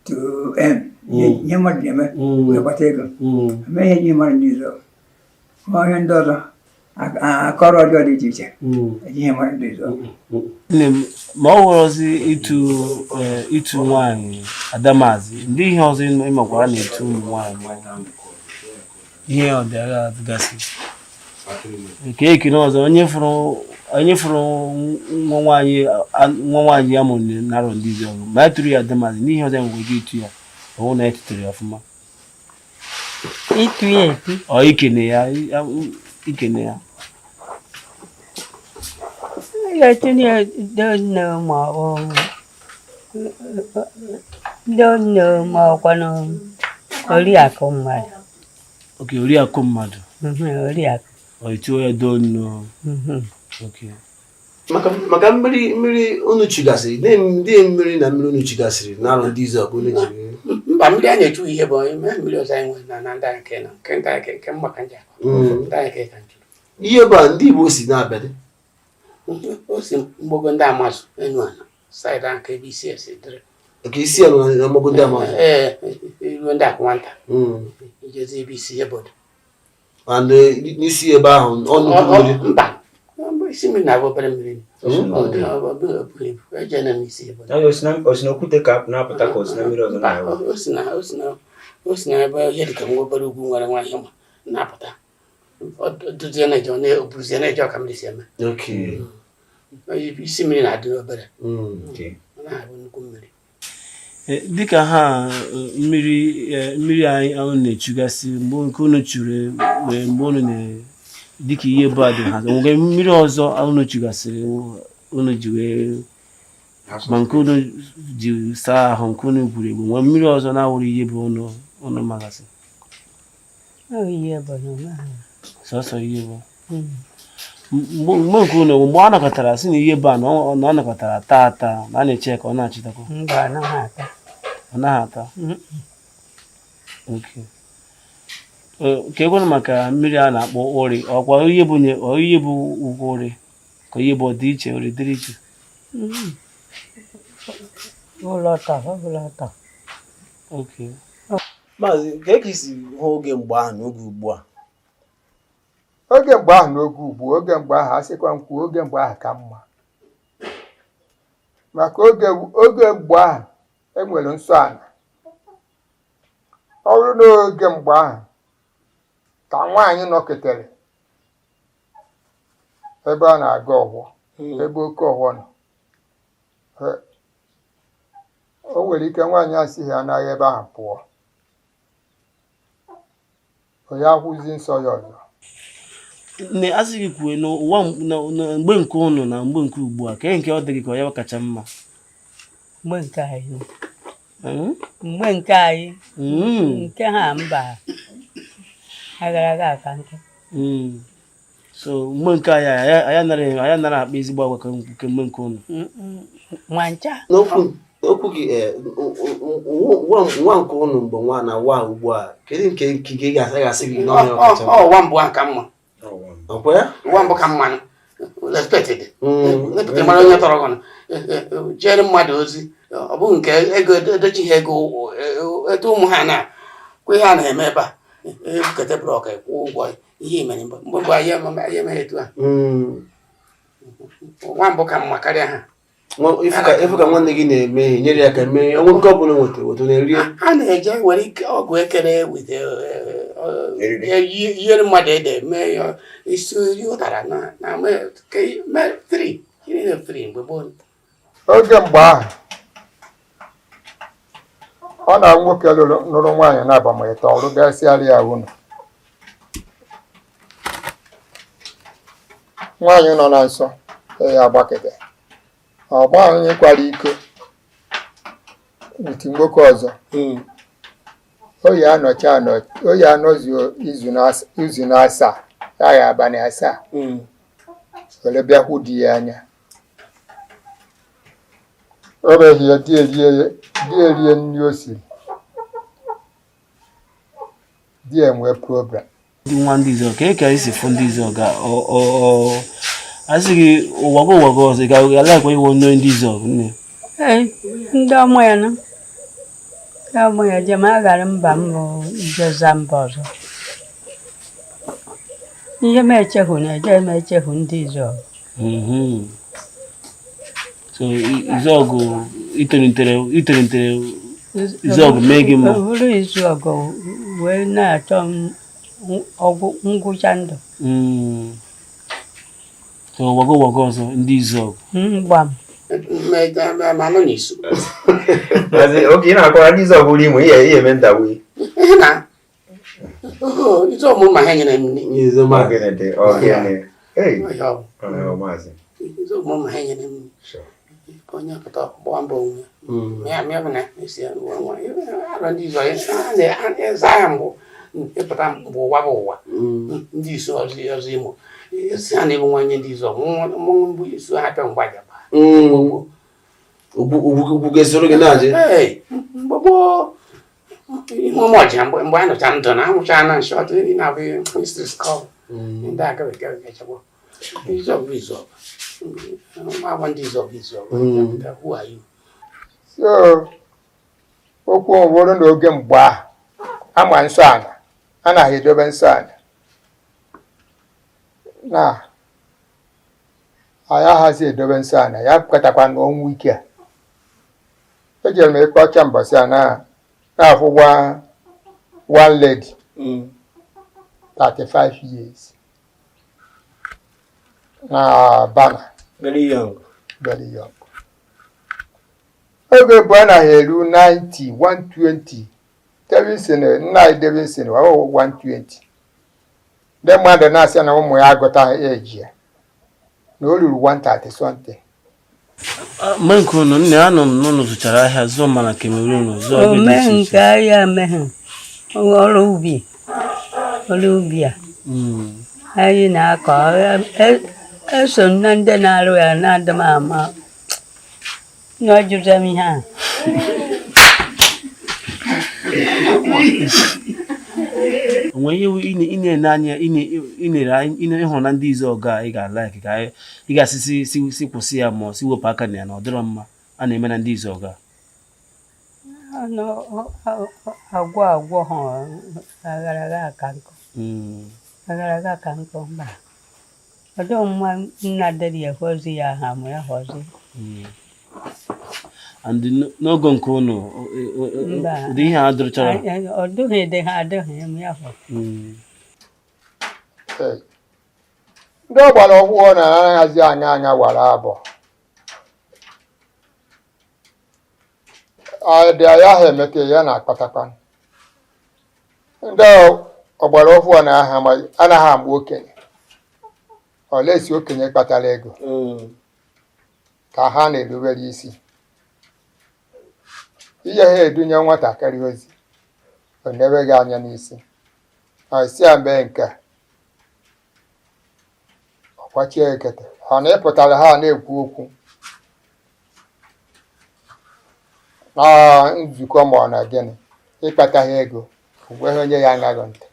to ihe mmadụ na-eme wee gbata ego eme ihe ji mara ndị Izuogu ma ihe ndị ọzọ akọrọ ọjọọ dị iche iche eji ihe mara ndị Izuogu nne m ma ọ hụrụzi ịtụ nwaanyị Adamazi ndị ihe ọzọ ịmakwara na-etu ụmụ nwaanyị ihe ọdịagha dịgasị ekene ọzọ onye fụrụ nwa nwaanyị ya mụrụ n'arọ ndị Izuogu ma eturu ya Adamazi n'ihe ọzọ nwere ike ịtụ ya ọwụ na etutere ya ọfụma itu ya etu ọ ikene ya ya tuni don't ma kwano oriakụ mmadụ oke oriakụ mmadụ oriakụ ọ itu ya dono oke maka mmiri unu chigasịrị ndị mmiri na mmiri unu chigasịrị n'arọ ndị Izuogu unu jiri mba mmiri a na-echu ihe bụ mmiri ọzọ anyị nwere na ndị anyị nke mgbaka nja ndị anyị ka njụ ihe bụ ndị Igbo si na-abịadị o si mgbogo ndị Amazụ enu ana saịdị ahụ ka ebe isi esi dịrị ka isi elu na mgbogo ndị Amazụ iruo ndị akwụ nwata ijezi ebe isi ebe dị n'isi ebe ahụ ọnụ mmiri mba isi mmiri na-abụ obere mmiri eje na n'isi ebe Osinokwute ka na-apụta ka mmiri ọzọ o si na ebe ihe dịka nwa obere ugwu nwere nwa ihe ma na-apụta duzie na eje oburuzie na eje ọka mmiri si eme isi mmiri na-adị obere na-abụ nnukwu mmiri dịka ha mmiri anyị ahụ na-echugasị mgbe nke unu chure mgbe unu dịka ihe bụ adị ha nwere mmiri ọzọ unu chugasịrị unu ji wee ma nke unu ji saa ahụ nke unu gwuru egwu nwere mmiri ọzọ na-awụrụ ihe bụ unu magasị sọsọ ihe bụ mgbe nke unu mgbe ọ nakọtara si na ihe bụ na ọ nakọtara taa na a na-eche ka ọ na-achịtakwa ọ naghị ata ka ekwenụ maka mmiri a na-akpọ ori ọkwa ihe bụ ugwu ori ka ihe bụ ọdị iche ori dịrị iche maazị ka esi hụ oge mgbe ahụ na oge ugbu a oge mgbe ahụ na oge ugbu oge mgbe ahụ asịkwa m kwuo oge mgbe ahụ ka mma maka oge mgbe ahụ enwere nsọ ala ọ bụrụ n'oge mgbe ahụ ka nwaanyị nọketere ebe a na-aga ọgwọ ebe oke ọgwọ nọ o nwere ike nwaanyị asị ya anaghị ebe ahụ pụọ onye akwụzi nsọ ya ọzọ nne asị gị kwuo n'ụwa mgbe nke unu na mgbe nke ugbu a nke ọ dị gị ka ya kacha mma mgbe nke anyị nke ha mba agara aga aka nke so mgbe nke anyị nara akpa ezigbo agwa nke mgbe nke unu nwancha n'okwu gị nwa nke unu mgbe nwa na nwa ugbu a kedu nke gị ga-asị gị n'ọnya ọkacha nwa mbụ ka mma nwa mbụ ka mma respected nepụta mara onye tọrọ gị jere mmadụ ozi ọ bụghị nke ego edochighị ego etu ụmụ ha na kwe ha na-eme ebe a ekete blọk kwụ ụgwọ ihe mere mgbe anyị emeghị etu a nwa mbụ ka mma karịa ha ifu ka nwanne gị na-eme ihe nyere ya ka mee ọnwụ nke ọbụla nweta na-eri a na-eje were ọgwụ ekere weta yere mmadụ ede mee ya isi ori ụtara na mee 3 mgbe gboo oge mgbe ahụ ọ na nwoke lụrụ nwaanyị na-abamịta ọrụ gasịara ya ụlọ nwaanyị nọ na nsọ ya agbakete ọgba onye kwara iko witi nwoke ọzọ oyi anọzi izu na asaa ya abalị asaa were bịakwu di ya anya o beghị ya di erie nri o siri di enwee problem ndị nwa ndị Izuogu ka eke isi fụ ndị Izuogu asị gị ụwago ọzọ ga-alakwa iwu onye ndị Izuogu nne ndị ọmụ ya nọ ndị ọmụ ya jem agara mba mbụ jeza mba ọzọ ihe m echefu na-eje m echefu ndị Izuogu so Izuogu itolitere Izuogu mee gị mma bụrụ Izuogu wee na-achọ ọgwụ ngwụcha ndụ so wago ọzọ ndị Izuogu gbam manụ n'isu oke ị na-akọwa ndị Izuogu ụlọ imo ihe eme ndagbu na Izuogu ma ha nyere m Izuogu ma ha nyere m onye pụta gbaa mbọ onwe ya bụ na esi arọ ndị Izuogu eza ya mbụ ịpụta mgbe ụwa bụ ụwa ndị isu ọzọ imo esi ha na-ebu nwanye ndị Izuogu mmụọ mbụ isu ha pịa mgbajaba ugwu ga-esoro gị na-aje mgbe gboo ihe ọmọji mgbe a nụcha ndụ na amụcha na nshọt na-abụ history school ndị agagachagbo Izuogu ndị Izuogu who are you? so okwu nwụrụ n'oge mgbe ahụ ama nsọ ala anaghị edobe nsọ ala na anyị aghazi edobe nsọ ala ya pụtakwa n'ọnwụ ike a ejere m ịkpọ ọcha mbọsị a na-afụ one lady 35 years na Bana very young oge bụ anaghị eru 90 120 Davidson nna anyị Davidson 120 ndị mmadụ na-asị na ụmụ ya agụtaghị eji ya na o ruru 130 something. mgbe nke unu nne anọ m n'ụlọ zụchara ahịa zụọ mana Cameroon zụọ mee nke ahịa meghe ọrụ ubi a anyị na-akọ eso na ndị na-arụ ya na-adị m ama n'ọjụta m ihe a onwe ihe ị na-ene anya ịhụrụ na ndị Izuogu a ị ga-alaiki ka ị ga-asị si kwụsị ya ma ọ si wepụ aka na ya na ọ dịrọ mma a na-eme na ndị Izuogu a agwọ ha agaraga ka nkụ mba ọdụ mma nna dịrị ya hozi ya ha ma ya hozi and n'oge nke unu ụdị ihe a dụrụchara ọ dụghị dị ha adịghị m ya hụ ndị ọgbara ọhụụ na-ahazi anya wara abụọ dị ya ha emeke ya na-akpatakwa ndị ọgbara ọhụụ anaghị agba okenye olesi okenye kpatara ego ka ha na-erubere isi ihe ha edunye nwatakịrị ozi ọ na-eweghị anya n'isi isi ya mee nke ọkwachie ekete ha na ịpụtara ha na-ekwu okwu na nzukọ ma ọ na gịnị ịkpata ha ego mgbe ha onye ya anaghị ntị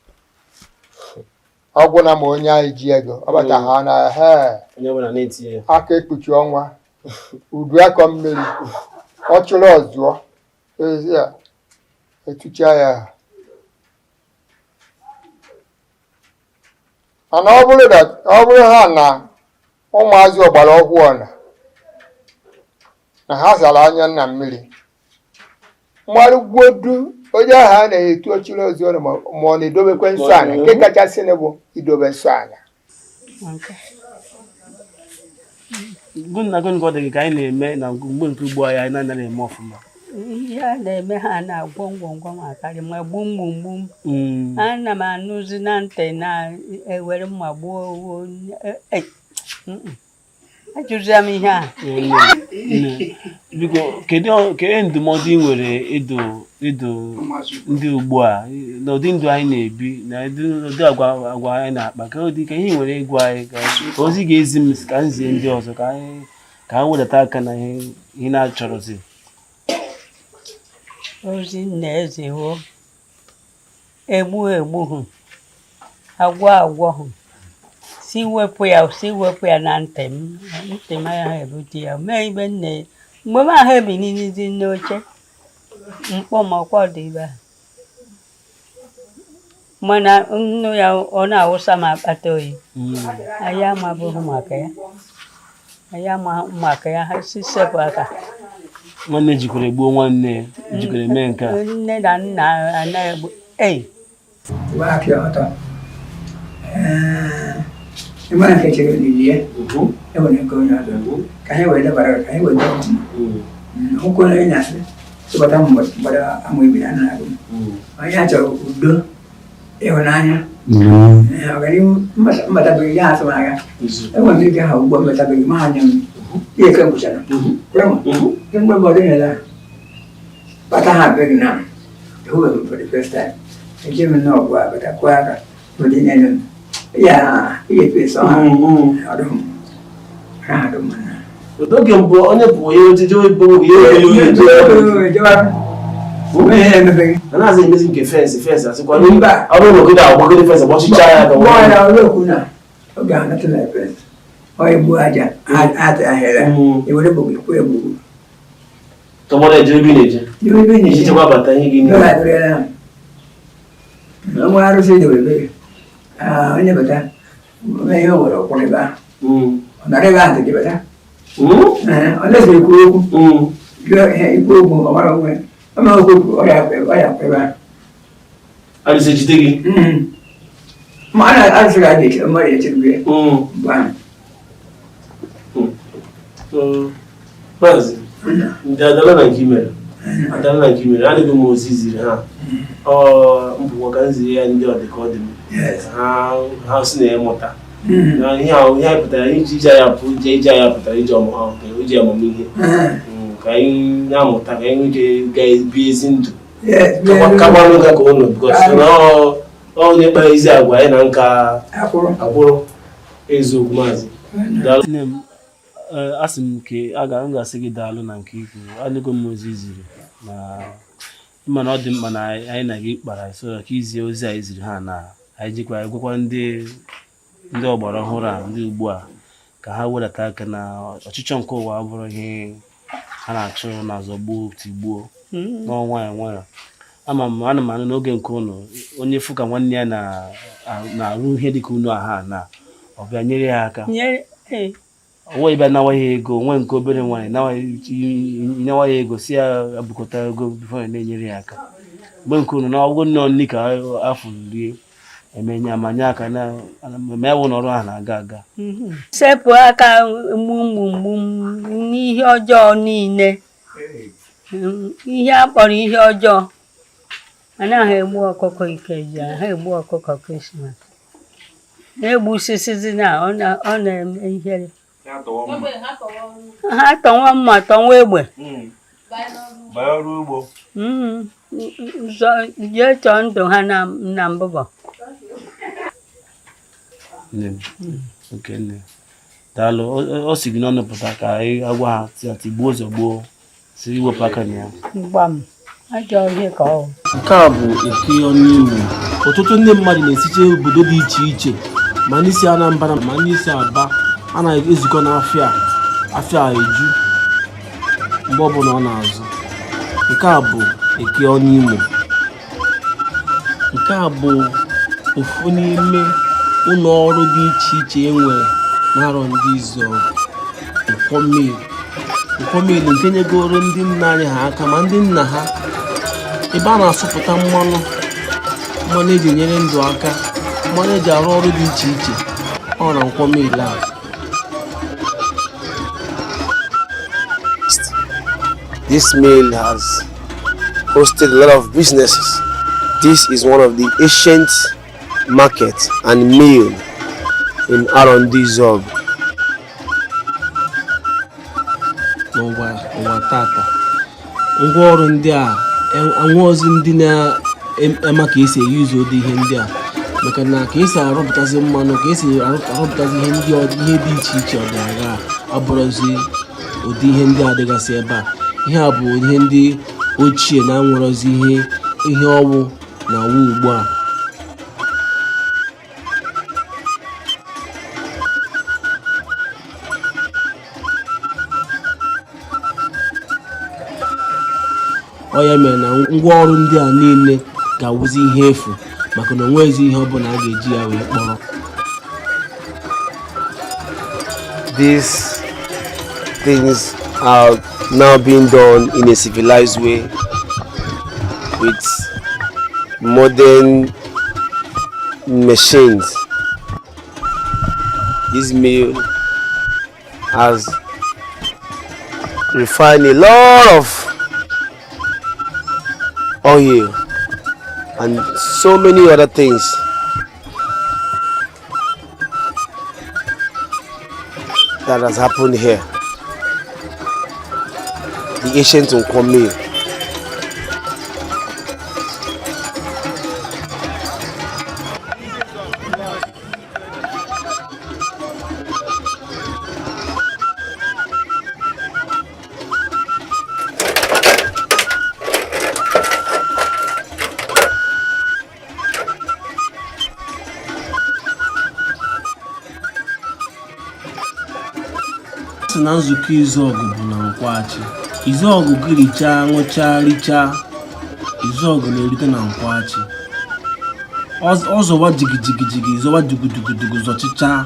ọ gwụna ma onye anyị ji ego ọ bata ha na aka ekpuchi ọnwa udu akọ mmiri ọ chụrụ ọzụọ ezi a etucha ya mana ọ bụrụ ha na ụmụazị ọgbara ọhụụ na ha zara anya na mmiri mmadụ gwodu onye ahụ a na-etu ochiri ọzụọ ma ọ na-edobekwe nsọ ala nke kachasị bụ idobe nsọ ala gụna gụnụ dị gị ka anyị na-eme na mgbe nke ugbo anyị anaghị eme ọfụma ihe a na-eme ha na-agwọ ngwongwo makarị ma gbum ana m anụzi na ntị na-ewere mma gbuo ajụzi m ihe a biko kedu ndụmọdụ ị nwere ịdụ ndị ugbu a n'ụdị ndụ anyị na-ebi na ụdị agwa anyị na-akpa ka ihe nwere ịgwa anyị ka ozi ga-ezi m ka m zie ndị ọzọ ka ha wedata aka na ihe na-achọrọzi ozi na-eziwo egbu hụ agwọ hụ si wepụ ya na ntị m ahụ ebute ya mee ibe nne mgbe m ahụ ebinizi n'oche mkpọmọkwa dị ibe ahụ mana nnu ya ọ na-awụsa m akpata oyi anyị amabụghị maka ya ha si sepụ aka nwanne jikwara gbuo nwanne jikwara mee nke a nne na nna anaghị egbu Gimana kecil dia, yang mana kau nak tu? Kaya weda barang, kaya weda. Hukum lain nasi, sebab tamu pada amu ibu anak aku. Ayah jauh udah, nanya. Kali mata bagi dia sama kan? Orang ni dia buat mata bagi mana? Ia kan bukan. Kurang, kan buat ni lah. Patah bagi nam, itu for the first time. Jadi mana buat patah kuat, bagi ni. Ya, itu soal. Aduh, mana? Oge mbụ onye bụ onye ojiji oyibo anaghị emezi nke fensị asịkwa ọ bụrụ na ogodo agbagoro fensị gbọchicha ya oge ahụ natụla fensị ọ egbu aja ahịrị ewere gbogbo egbu tọmọdụ eje ebe ị na-eje chekwa bata ihe gị nwe arụsị edewere onye bata ihe o nwere ọkwụrụ ebe ahụ ọ nara ebe ahụ dị bata ọ na-ese ikwu okwu ikwu okwu ọmara onwe ọma okwu ọrịa ebe ahụ arụsị ejide gị ma a na-arụsị ga adị mmadụ echebe ya mgbe ahụ maazị ndị adala na nke imere adịghị m ozi ziri ha mbụkwa ka nziri ya ndị ọdịka ọ dị m ha si na ya mụta ihe anyị pụtara iji anyị pụtara iji amamihe ka anyị na-amụta ka anyị nwee ga-ebi ezi ndụ kakwanụ ga ka ụlọ bikọs na onye kpara ezi agwa anyị na nka akwụrụ eziokwu maazị nne m asị m nke m ga-asị gị daalụ na nke ikwu adịgo m ozi ziri na mana ọ dị mkpa na anyị na gị kpara so ka izie ozi anyị ziri ha na anyị jikwa gwakwa ndị ọgbara ọhụrụ a ndị ugbu a ka ha wedata aka na ọchịchọ nke ụwa bụrụ ihe ha na-achụ n'azọ gbuo tigbuo n'ọnwa ya nwayọ ana m anụ n'oge nke ụnụ onye fụ ka nwanne ya na-arụ ihe dịka unu aha na ọbịa nyere ya aka onwe ịbịa nawa ya ego nwe nke obere nwaanyị nawa ya ego si ya abụkọta ego bifo ya na-enyere ya aka mgbe nke unu na ọgwụgwọ nne ọnị ka afọ rie emenye amanye aka na eme ewu n'ọrụ ahụ na-aga sepụ aka mgbu n'ihe ọjọọ niile ihe a kpọrọ ihe ọjọọ anaghị egbu ọkụkọ Ikeja ha egbu ọkụkọ Krismas na-egbusisizi na ọ na-eme ihere ha tọnwa mma tọnwa egbe jee chọọ ndụ ha na mbụbọ daalụ ọ sị gị n'ọnụ pụta ka anyị agwa ha tigbuo ụzọ gboo si iwepụ aka na ya ajọ ihe ka ọ nke a bụ eke ọnụ Imo ọtụtụ ndị mmadụ na-esiche obodo dị iche iche ma n'isi Anambra ma n'isi Aba a na-ezukọ n'afịa afịa eju mgbe ọbụla ọ na-azụ. Nke a bụ Eke Ọnụ Imo. Nke a bụ ofu n'ime ụlọ ọrụ dị iche iche enwere n'arọ ndị Izuogu. Nkwọmmiri nke nyegoro ndị nna anyị ha aka ma ndị nna ha ebe a na-asụpụta mmanụ eji enyere ndụ aka, mmanụ eji arụ ọrụ dị iche iche ọ na nkwọmmiri a. This mill has hosted a lot of businesses. This is one of the ancient markets and mill in Izuogu. N'ụwa tata, ngwaọrụ ndị a enweozi ndị na-ema ka esi eyuzu ụdị ihe ndị a, maka na ka esi arụpụtazi mmanụ, ka esi arụpụtazi ihe dị iche iche ọdịnala abụrụzi ụdị ihe ndị a dịgasị ebe a. Ihe a bụ ihe ndị ochie na-enwerozi ihe ọwụ na awụ ugbu a. Ọ ya mere na ngwaọrụ ndị a niile ga-awụzi ihe efu maka na onwezi ihe ọbụla a ga-eji ya wee kpọrọ. These things are now being done in a civilized way with modern machines. This mill has refined a lot of oil and so many other things. That has happened here. The ancient Nkwọmmiri. Na nzukọ Izuogu bụ na Nkwachi. Izuogu gịrịchaa ṅụchaa richaa, Izuogu na-erute na Nkwachi. Ọzọwa jigijigijigi, zọwa dugudugudugu zọchịchaa.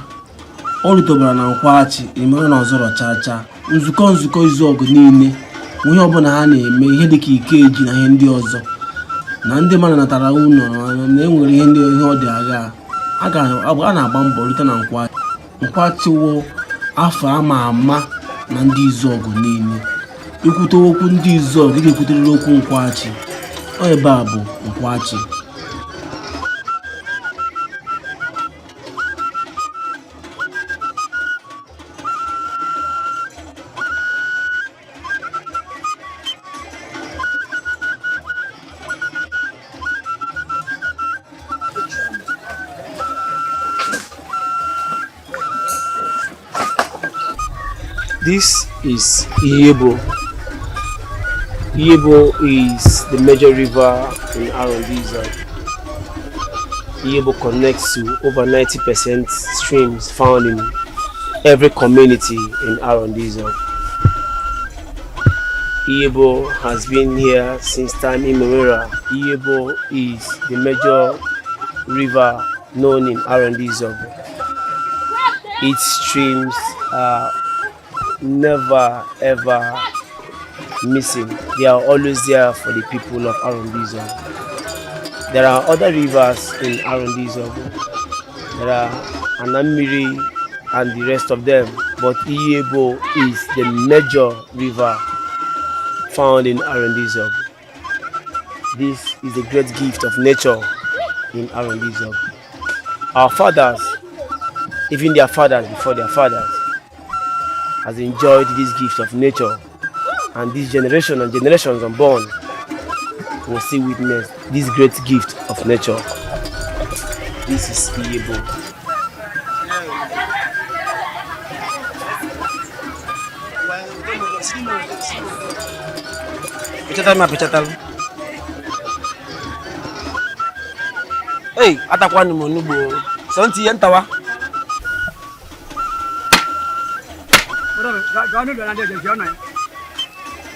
Ọ rutobara na Nkwachi, emere na ọzọrọ chacha. Nzukọ Izuogu niile ihe ọbụla ha na-eme, ihe dịka Ikeji na ihe ndị ọzọ, na ndị mmadụ natara ụlọ na enwere ihe ọ dị agha, a na-agba mbọ rute na Nkwachi. Nkwachi wụ afọ ama ama na ndị Izuogu niile. Ikwute okwu ndị Izuogu, ị ga-ekwuterịrị okwu Nkwachi. Ọ ebe a bụ Nkwachi. This is Izuogu. Izuogu is the major river in Izuogu. Izuogu connects to over 90% streams found in every community in Izuogu. Izuogu has been here since time immemorial. Izuogu is the major river known in Izuogu. Its streams are never ever missing. They are always there for the people of Izuogu. There are other rivers in Izuogu. There are Anamiri and the rest of them, but Izuogu is the major river found in Izuogu. This is a great gift of nature in Izuogu. Our fathers, even their fathers before their fathers, has enjoyed this gift of nature, and this generation and generations unborn will still witness this great gift of nature. This is Izuogu. Pechatal. Hey, atakwani mo nubo. Santi yantawa.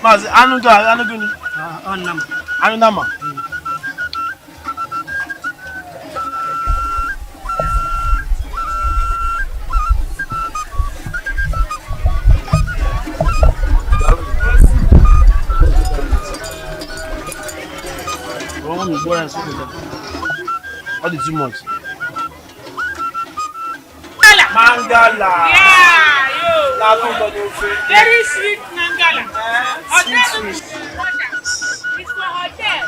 Mazi, anu gini. Anu nama. What is too much? Mangala. Yeah, yo. Very Sweet. sweet mangala. Hotel. It's for hotel.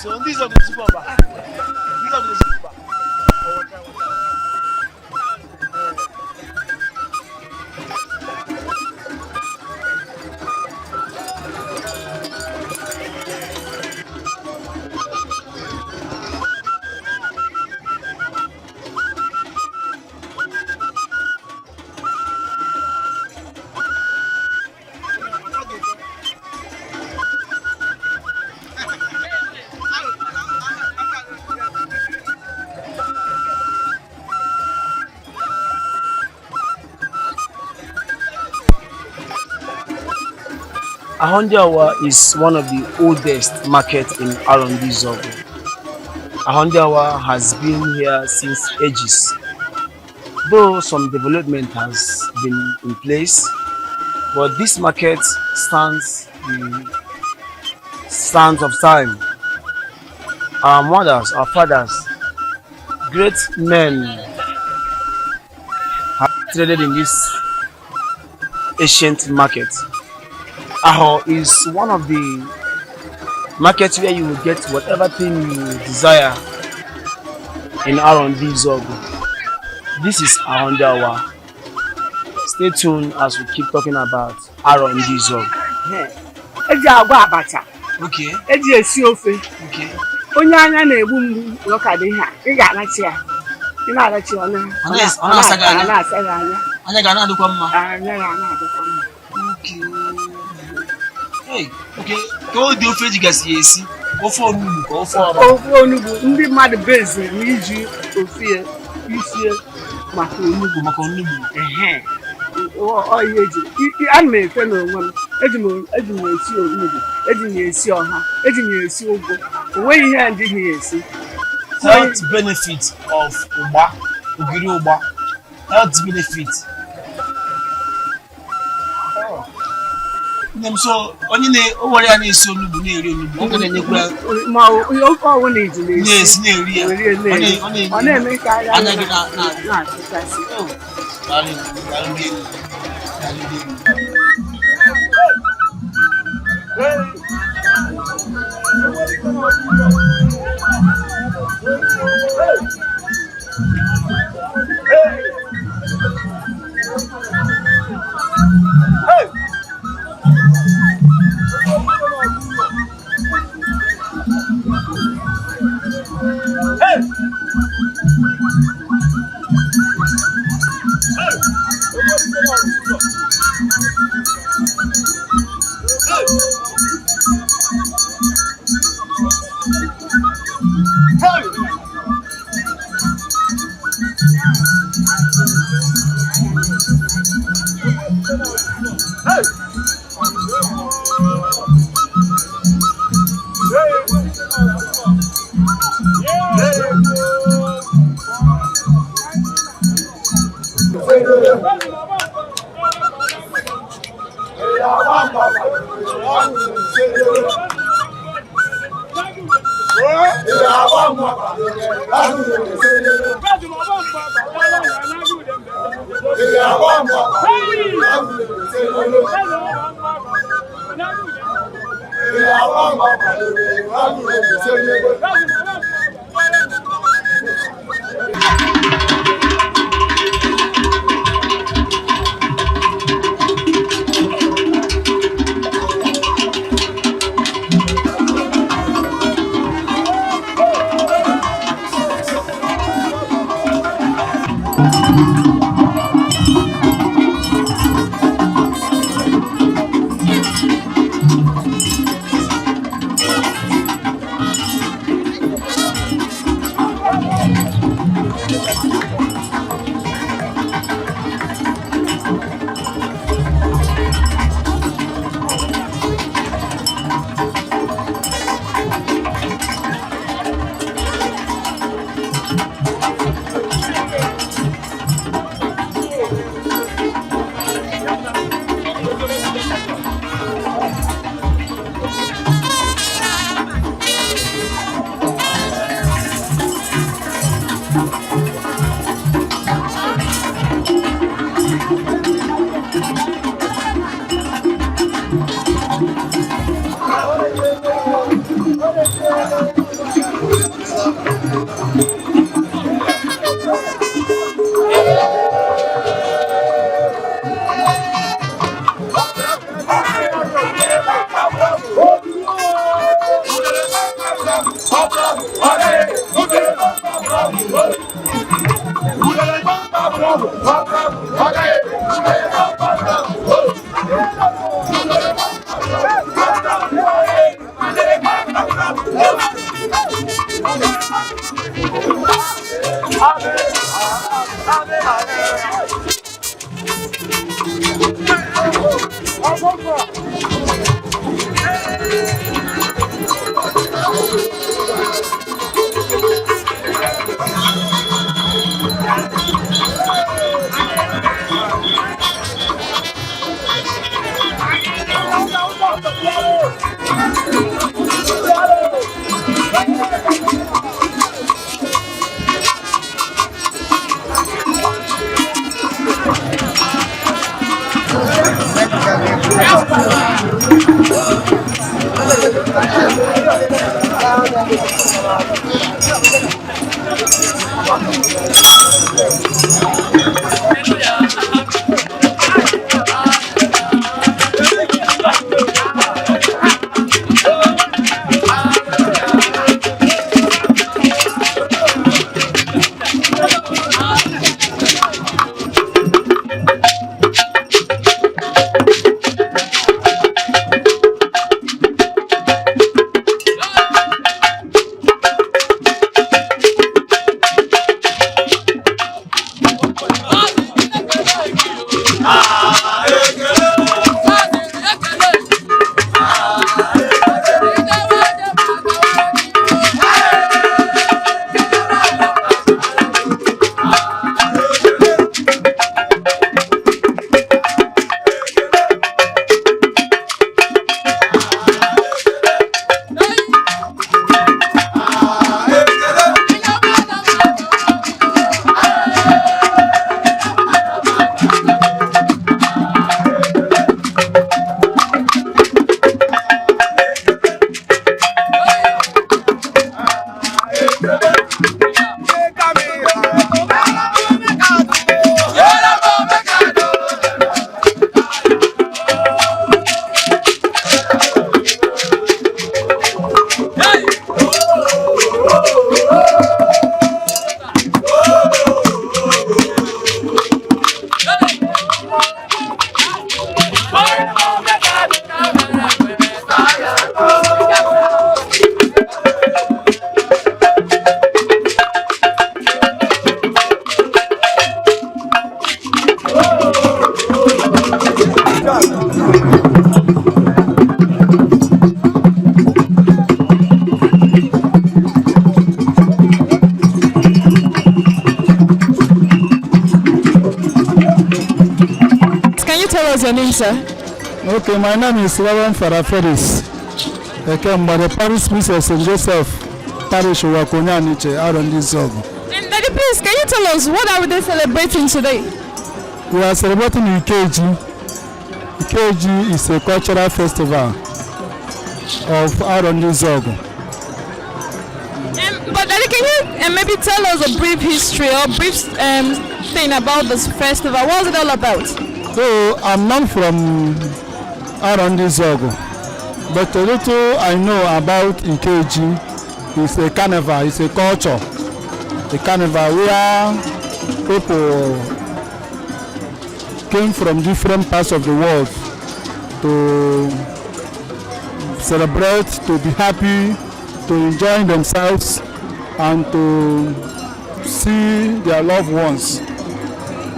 So these are the super bar. These are the super bar. Ahondiawa is one of the oldest markets in Izuogu. Ahondiawa has been here since ages. Though some development has been in place, but this market stands the sands of time. Our mothers, our fathers, great men have traded in this ancient market. Aho is one of the markets where you will get whatever thing you desire in Izuogu. This is Ahondiawa. Stay tuned as we keep talking about Izuogu. Eji agwa abacha. Okay. Eji esi ofe. Okay. Onye anya na-egbu mgbu ụka dị ha. Ị ga-arachi ya. Ị na-arachi ọ na-asaga anya. Anya ga na-adịkwa mma. Anya ga na-adịkwa mma. Okay. Hey, okay. Ka o dị ofe ejigasị ya esi. Ofe onugbu ka ofe ọra. Ofe onugbu ndị mmadụ beziri n'iji ofe isie maka onugbu. Ehe. Ọ ihe eji. Ana m efe n'onwe m. Eji m esi onugbu. Eji m esi ọha. Eji m esi ụgụ. Onweghị ihe ndị ihe esi. Health benefit of ụgba, ogiri ụgba. Health benefit. So onye na-ewere ya na-esi onugbu na-eri onugbu, ọ na-enyekwa ma ofe ọwụ na-eji na-eri ya. Ọ na-eme ka anya gị na-achụkasị. What's your name, sir? Okay, my name is Reverend Father Felix. I come by the parish priest of St. Joseph parish Wakonyaniche, Arondi Izuogu. And Daddy, please, can you tell us what are they celebrating today? We are celebrating Ikeji. Ikeji is a cultural festival of Arondi Izuogu. But Daddy, can you maybe tell us a brief history or brief thing about this festival? What is it all about? So I'm not from Arondi Izuogu, but a little I know about Ikeji. It's a carnival, it's a culture. A carnival where people came from different parts of the world to celebrate, to be happy, to enjoy themselves, and to see their loved ones.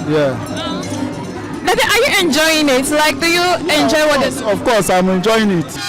Yeah. Daddy, are you enjoying it? Like, do you enjoy what it's... Of course, I'm enjoying it.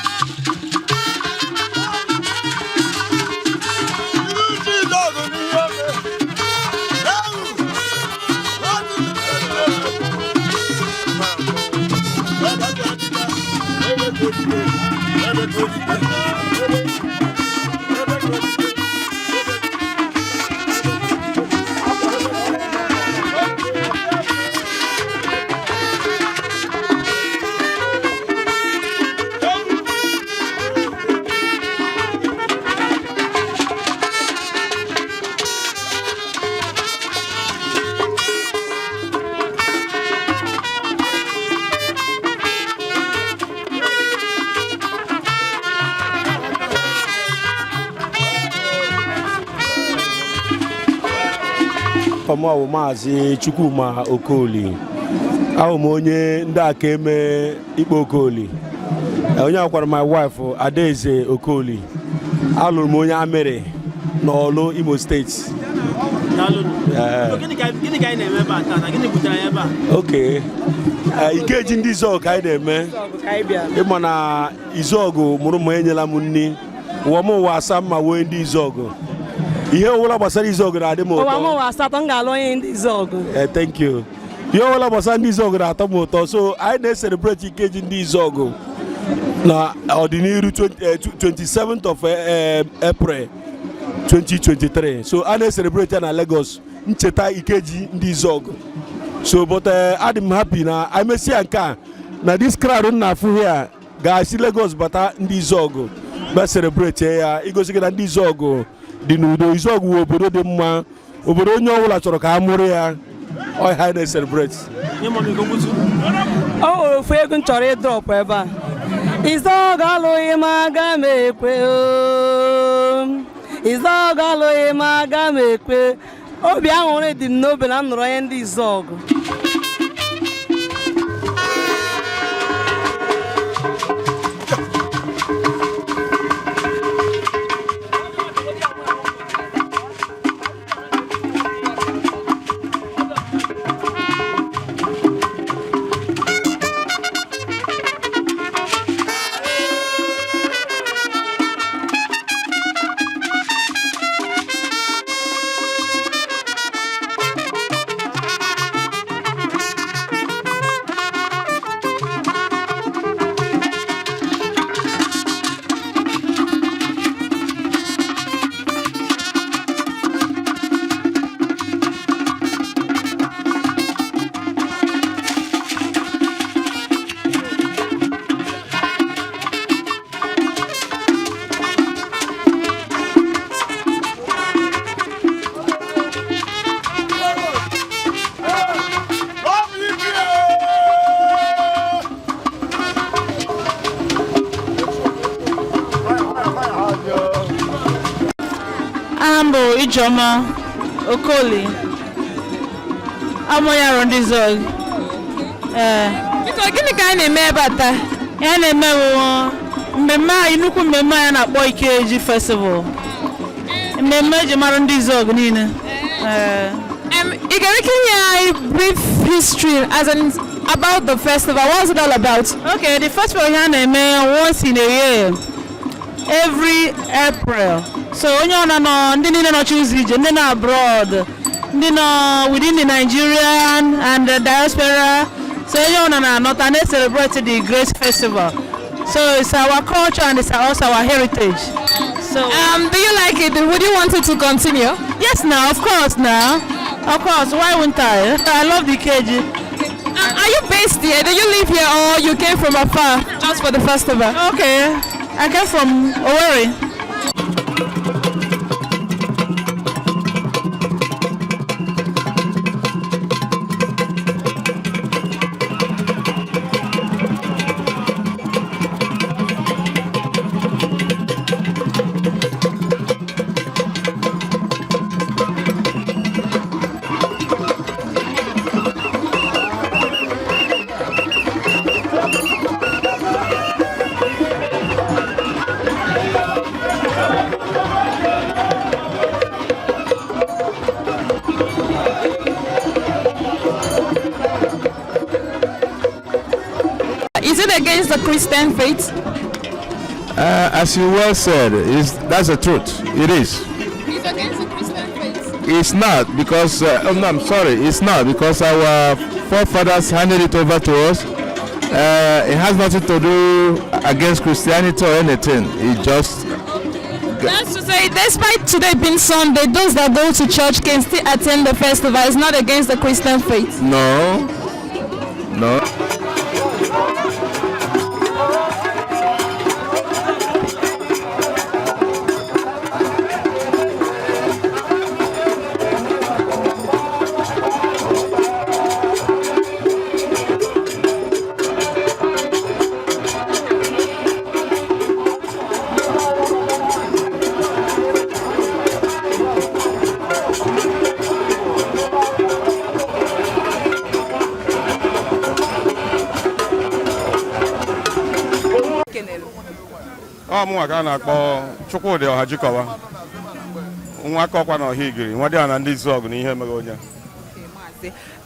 Ọmụawụ Maazị Chukwuma Okoli, ahụ m onye ndị aka eme ikpe Okoli, onye akwara my wife Adaeze Okoli, alụrụ m onye Amịrị n'Ọlụ Imo steeti. Gịnị ka anyị na-eme ebe a taa? Gịnị butere ya ebe a? Okay, Ikeji ndị Izuogu ka anyị na-eme. Ịma na Izuogu mụrụ m enyela m nri, ụwa m ụwa asa mma wee ndị Izuogu. Ihe ọbụla gbasara Izuogu na-adị m ụtọ. Ụwa m ụwa asatọ m ga-alụ onye ndị Izuogu. Thank you. Ihe ọbụla gbasara ndị Izuogu na-atọ m ụtọ, so anyị na-celebrate Ikeji ndị Izuogu na ọdịnihu 27th of April 2023. So a na-celebrate ya na Lagos, ncheta Ikeji ndị Izuogu. So but adị m happy na anyị mesia nke a na this crowd na-afụ here ga-esi Lagos bata ndị Izuogu ba celebrate ya, igosi gị na ndị Izuogu dị n'udo. Izuogu wụ obodo dị mma, obodo onye ọbụla chọrọ ka a mụrụ ya. Ọ ha na-celebrate. O nwere ofu ego m chọrọ ịdrọpụ ebe a. Izuogu alụghị m aga m ekwe, Izuogu alụghị m aga m ekwe. Obi aṅụrị dị m n'obi na m nụrụ onye ndị Izuogu. Ijeoma Okoli, amụya Arondi Izuogu. Gịnị ka anyị na-eme ebe a taa? Ya na-eme mmemme anyị, nnukwu mmemme anyị na-akpọ Ikeji Festival. Mmemme eji mara ndị Izuogu niile. Ị ga-ere ike inye anyị brief history as in about the festival. What is it all about? Okay, the festival here na-eme once in a year, every April. So onye ọ nọ ndị niile nọ choose ije, ndị nọ abroad, ndị nọ within the Nigerian and the diaspora. So onye ọ nọ na they celebrate the great festival. So it's our culture and it's also our heritage. So Do you like it? Would you want it to continue? yes, now of course, of course. Why wouldn't I? I love the KG. Are you based here? Do you live here or you came from afar just for the festival? Okay, I came from Owerri. Is it against the Christian faith? As you well said, that's the truth. It is. It's against the Christian faith. It's not because, oh no, I'm sorry, it's not because our forefathers handed it over to us. It has nothing to do against Christianity or anything. It just. That's to say, despite today being Sunday, those that go to church can still attend the festival. It's not against the Christian faith. No. No. Ọmụnwa ka a na-akpọ Chukwudị Ọhajikọwa nwa aka ọkwa na Ọhaigiri nwa dị ya na ndị Izuogu na ihe mere onye.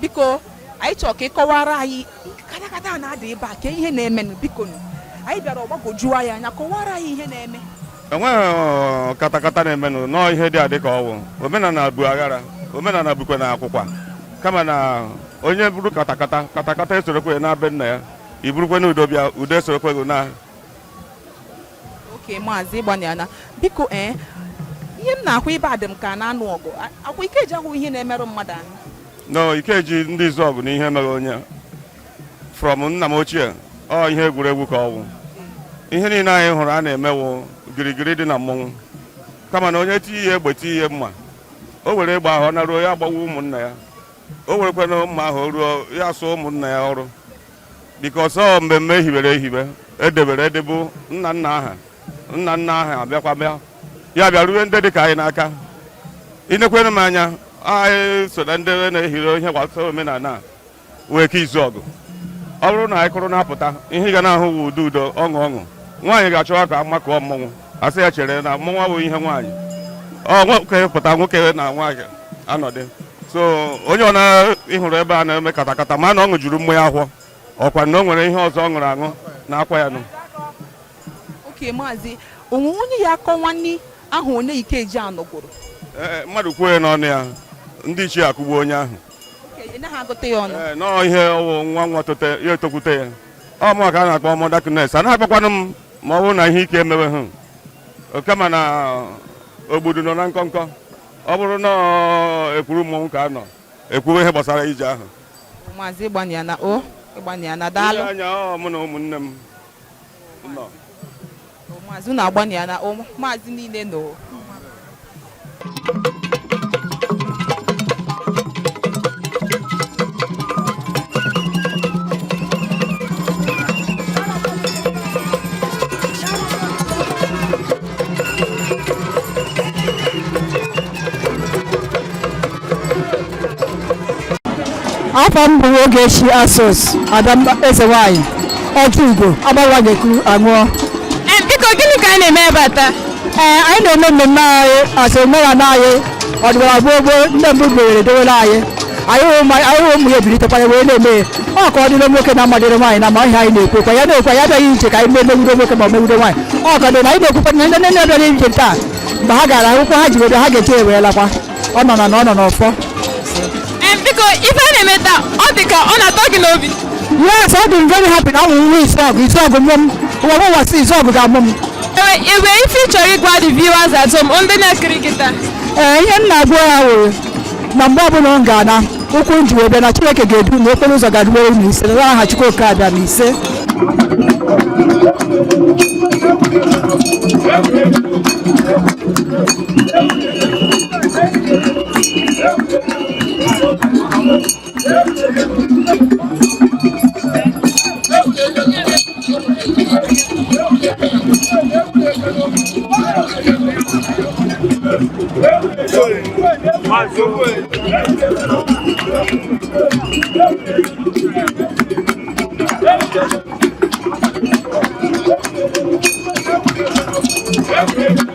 Biko anyị chọrọ ka ị kọwara anyị katakata na-adị ebe a ka ihe na-eme biko anyị bịara ọgbagojuo ya anya kọwara anyị ihe na-eme. Enweghị katakata na-emenụ nọọ ihe dị adị ka ọwụ omenala bụ aghara omenala bukwe na akwụkwa kama na onye buru katakata esorokwe na be nna ya iburukwe na udo bịa udo esorokwe na. Oke maazị Ịgbaniana biko ihe m na-ahụ ibe adị m ka na-anụ ọgụ akwa Ikeji ahụ ihe na-emerụ mmadụ ahụ. No, Ikeji ndị Izuogu na ihe mere onye from nna m ochie ọ ihe egwuregwu ka ọwụ ihe niile anyị hụrụ a na-emewo girigiri dị na mmọnwụ kama na onye tinye ihe egbe tinye ihe mma o were egbe ahụ ọ naruo ya agbawa ụmụnna ya o werekwana mma ahụ o ruo ya sụọ ụmụnna ya ọrụ bikos ọ mmemme ehibere ehibe edebere edebu nna nna aha abịakwa bịa ya bịa ruo ndị dị ka anyị n'aka inekwere m anya anyị so na ndị na-ehiri ihe gbasara omenala wee ka Izuogu ọ bụrụ na anyị kụrụ na-apụta ihe ị ga na-ahụ wu udo ọṅụ nwaanyị ga-achọwa ka makụọ mmọnwụ asị ya chere na mmọnwụ abụghị ihe nwaanyị ọ nwoke pụta nwoke na nwaanyị anọdị so onye ọ na-ịhụrụ ebe a na-eme katakata ma na ọ ṅụjuru mmanya ahụ ọkwa na o nwere ihe ọzọ ọ ṅụrụ aṅụ na akwa ya nụ. Oke maazị onwe onye ya akọwa nni ahụ onye Ikeji anọgoro mmadụ kwuo n'ọnụ ya ndị ichie akụgbu onye ahụ nọọ ihe ọwụ nwa ya etokwute ya ọ mụọ ka a na-akpọ mọdaknes a na-akpakwanụ m ma ọ bụrụ na ihe ike emewe hụ kama na ogbudu nọ na nkọnkọ ọ bụrụ na ekwuru mmọnwụ ka a nọ ekwuwe ihe gbasara ije ahụ. Maazị Ịgbaniana daalụ anya mụ na ụmụnne m nọ maazị na-Agbaniana maazị niile nọ. afọ m bụ Ogechi Asos Adamba Ezewanyị ọjụ Igbo agbawanyeku aṅụọ. Biko gịnị ka anyị na-eme ebe a taa? Anyị na-eme mmemme anyị asị omenala anyị ọdịnala gboo ndị mbụ mere dowere anyị hụ ụmụ ya ebilitekwa ya wee na-eme ọ ka ọ dịrị nwoke na amadịrị nwaanyị na ma ihe anyị na-ekwekwa ya na-ekwe ya abịaghị ije ka anyị megide nwoke ma megide nwaanyị ọ ka dị na anyị na-ekwukwa na ndị nne bịara ije taa mgbe ha gara akwụkwọ ha ji webe ha ga-eche ewerelakwa ọ nọ na n'ọfọ. Biko ife a na-eme taa ọ dị ka ọ na-atọ gị n'obi? Yes, ọ dị m very happy na ụmụ nwa Izuogu mmụọ m ụwa si Izuogu ga-amụ m Iwe ife chọrọ ịgwa the viewers at home ndị na-ekiri kịta. Ihe m na-agwa ya wụrụ na mgbe ọbụla m ga-ana ụkwụ m ji wee bịa na Chineke ga-edu na okporo ụzọ ga-adubere unu ise na aha Chukwuka abịa na ise. Okay.